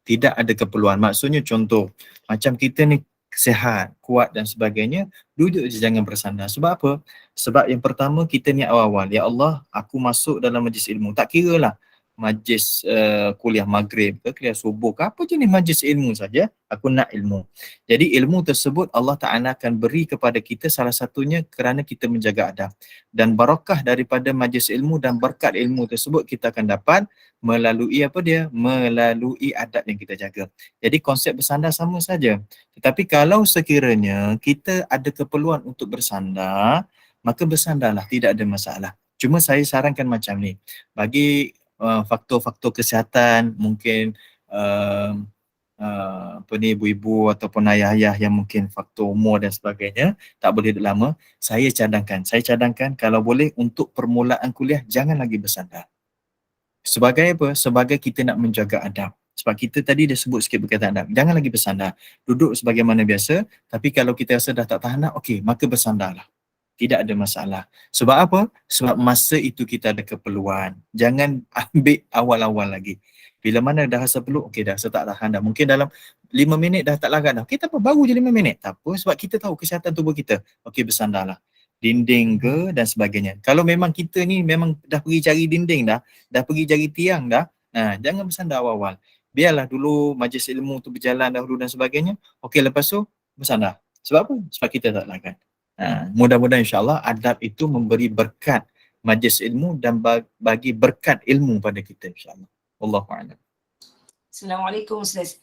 Tidak ada keperluan. Maksudnya contoh, macam kita ni sihat, kuat dan sebagainya, duduk je, jangan bersandar. Sebab apa? Sebab yang pertama kita niat awal-awal, ya Allah, aku masuk dalam majlis ilmu. Tak kira lah majlis kuliah maghrib ke kuliah subuh ke apa jenis majlis ilmu saja, aku nak ilmu. Jadi ilmu tersebut Allah Ta'ala akan beri kepada kita salah satunya kerana kita menjaga adab. Dan barakah daripada majlis ilmu dan berkat ilmu tersebut kita akan dapat melalui apa dia? Melalui adab yang kita jaga. Jadi konsep bersandar sama saja. Tetapi kalau sekiranya kita ada keperluan untuk bersandar, maka bersandarlah, tidak ada masalah. Cuma saya sarankan macam ni, bagi faktor-faktor kesihatan, mungkin apa ni, ibu-ibu ataupun ayah-ayah yang mungkin faktor umur dan sebagainya, tak boleh duduk lama, saya cadangkan kalau boleh untuk permulaan kuliah jangan lagi bersandar. Sebagai apa? Sebagai kita nak menjaga adab. Sebab kita tadi dah sebut sikit berkaitan adab. Jangan lagi bersandar. Duduk sebagaimana biasa, tapi kalau kita rasa dah tak tahan nak, okey, maka bersandarlah. Tidak ada masalah. Sebab apa? Sebab masa itu kita ada keperluan. Jangan ambil awal-awal lagi. Bila mana dah rasa perlu, okey dah rasa tak tahan dah. Mungkin dalam 5 minit dah tak larat dah. Okey tak apa, baru je 5 minit. Tak apa, sebab kita tahu kesihatan tubuh kita. Okey, bersandarlah. Dinding ke dan sebagainya. Kalau memang kita ni memang dah pergi cari dinding dah pergi cari tiang dah, jangan bersandar awal-awal. Biarlah dulu majlis ilmu tu berjalan dahulu dan sebagainya. Okey, lepas tu bersandar. Sebab apa? Sebab kita tak larat. Mudah-mudahan insyaAllah adab itu memberi berkat majlis ilmu dan bagi berkat ilmu pada kita insyaAllah. Wallahu'alam. Assalamualaikum Ustaz.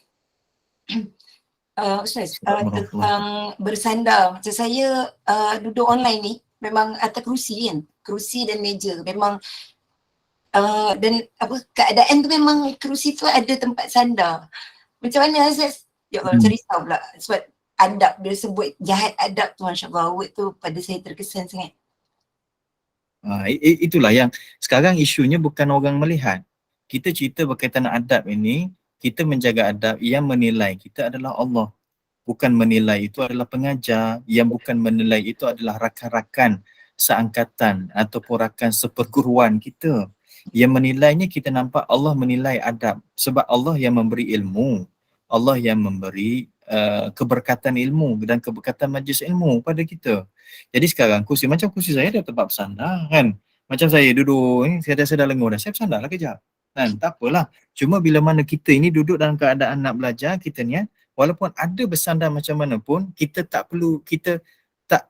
Ustaz, tentang bersandar, macam saya duduk online ni memang atas kerusi kan, kerusi dan meja memang dan apa, keadaan tu memang kerusi tu ada tempat sandar. Macam mana Ustaz? Ya Allah, macam risau pula sebab adab, dia sebut jahat adab tu, Masya Allah, word tu pada saya terkesan sangat. Itulah yang sekarang isunya bukan orang melihat. Kita cerita berkaitan adab ini, kita menjaga adab, yang menilai kita adalah Allah. Bukan menilai itu adalah pengajar, yang bukan menilai itu adalah rakan-rakan seangkatan ataupun rakan seperguruan kita. Yang menilainya kita nampak Allah menilai adab sebab Allah yang memberi ilmu. Allah yang memberi keberkatan ilmu dan keberkatan majlis ilmu pada kita. Jadi sekarang macam kursi saya dah tempat bersandar kan. Macam saya duduk ni, saya dah lengur dah, saya bersandarlah kejap. Kan, tak apalah. Cuma bila mana kita ini duduk dalam keadaan nak belajar, kita ni walaupun ada bersandar macam mana pun, kita tak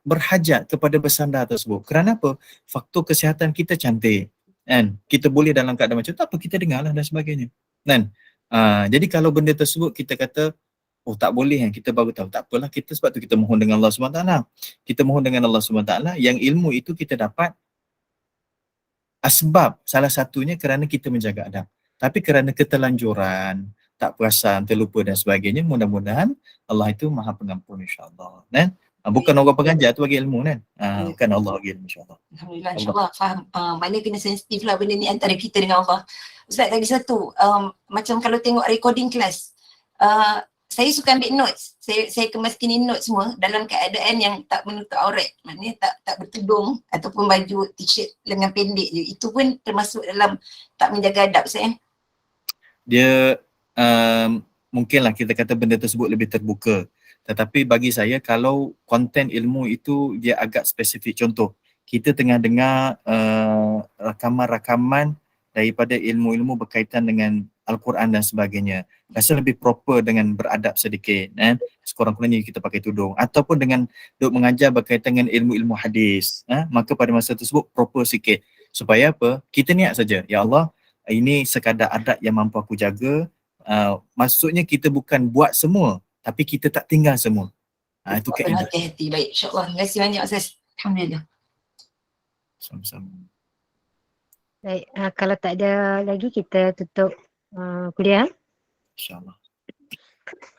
berhajat kepada bersandar tersebut. Kerana apa? Faktor kesihatan kita cantik. Kan? Kita boleh dalam keadaan macam tu, tak apa, kita dengarlah dan sebagainya. Kan? Jadi kalau benda tersebut kita kata, oh tak boleh kan, kita baru tahu, tak apalah, kita sebab tu kita mohon dengan Allah SWT. Kita mohon dengan Allah SWT yang ilmu itu kita dapat asbab salah satunya kerana kita menjaga adab. Tapi kerana keterlanjuran, tak perasan, terlupa dan sebagainya, mudah-mudahan Allah itu maha pengampun insyaAllah. Kan? Bukan orang pengajar tu bagi ilmu kan. Bukan Allah bagi ilmu insyaAllah. Alhamdulillah, insyaAllah faham. Mana kena sensitif lah benda ni antara kita dengan Allah. Ustaz, lagi satu, macam kalau tengok recording kelas, saya suka ambil notes. Saya kemaskan notes semua dalam keadaan yang tak menutup aurat. Maknanya tak bertudung ataupun baju t-shirt lengan pendek je. Itu pun termasuk dalam tak menjaga adab saya. Dia mungkinlah kita kata benda tersebut lebih terbuka. Tetapi bagi saya kalau konten ilmu itu dia agak spesifik. Contoh, kita tengah dengar rakaman-rakaman daripada ilmu-ilmu berkaitan dengan Al-Quran dan sebagainya. Rasa lebih proper dengan beradab sedikit. Sekurang-kurangnya kita pakai tudung. Ataupun dengan duk mengajar berkaitan dengan ilmu-ilmu hadis. Maka pada masa tersebut proper sikit. Supaya apa? Kita niat saja. Ya Allah, ini sekadar adab yang mampu aku jaga. Maksudnya kita bukan buat semua. Tapi kita tak tinggal semua. Itu kaedah. Hati-hati. Baik, insyaAllah. Terima kasih banyak Ustaz. Alhamdulillah. Sama-sama. Baik, kalau tak ada lagi kita tutup kuliah. InsyaAllah.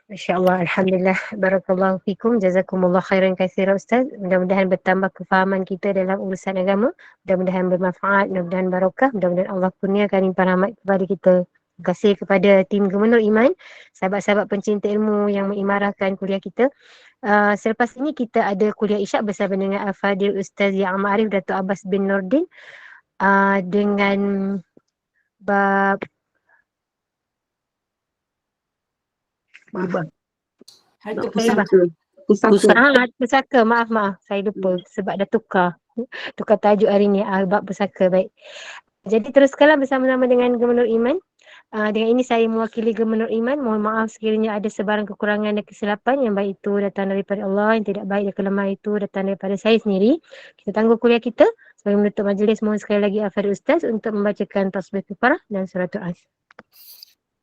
InsyaAllah, Alhamdulillah, Barakallahu fikum, Jazakumullah khairan katsira Ustaz. Mudah-mudahan bertambah kefahaman kita dalam urusan agama. Mudah-mudahan bermanfaat, mudah-mudahan barakah, mudah-mudahan Allah kurniakan limpahan rahmat kepada kita. Terima kasih kepada tim Gubernur Iman, sahabat-sahabat pencinta ilmu yang mengimarahkan kuliah kita. Selepas ini kita ada kuliah isyak bersama dengan Al-Fadil Ustaz Yang Ma'arif Datuk Abbas bin Nordin dengan bab Harta pusaka. Maaf, saya lupa sebab dah tukar tajuk hari ni, bab pusaka. Baik. Jadi teruskanlah bersama-sama dengan Gubernur Iman. Dengan ini saya mewakili Gubernur Iman. Mohon maaf sekiranya ada sebarang kekurangan dan kesilapan yang baik itu datang daripada Allah, yang tidak baik dan kelemahan itu datang daripada saya sendiri. Kita tangguh kuliah kita. Sebagai menutup majlis, mohon sekali lagi Al-Fadhil Ustaz untuk membacakan tasbih kafarah dan suratul As.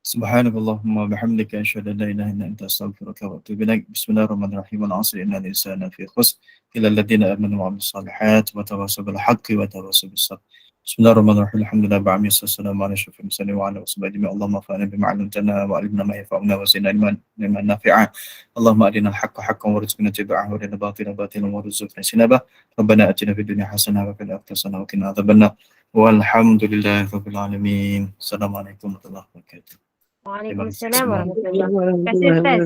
Subhanakallahumma bihamdika asyhadu an la ilaha illa anta astaghfiruka wa atubu ilaik. Bismillahirrahmanirrahim. Al-'asri innal insana fi khusr illa alladziina aamanu wa 'amilus shalihaati wa tawassaw bil haqqi wa tawassaw bis sabr. Bismillahirrahmanirrahim. Alhamdulillah ba'ami wassalamu ala asyrafil mursalin wa ala alihi wa Allahumma fa'alna bima 'allamtana wa 'allimna ma yanfa'una wa zidna ilman nafi'a. Allahumma arina al-haqqa haqqan warzuqna ittiba'ahu wa arina al-batila batilan warzuqna ijtinabah. Rabbana atina fid dunya hasanah wa fil akhirati hasanah wa qina adzabannar. Walhamdulillahi rabbil alamin. Assalamualaikum warahmatullahi wabarakatuh. Waalaikumsalam warahmatullahi wabarakatuh. Terima kasih Ustaz.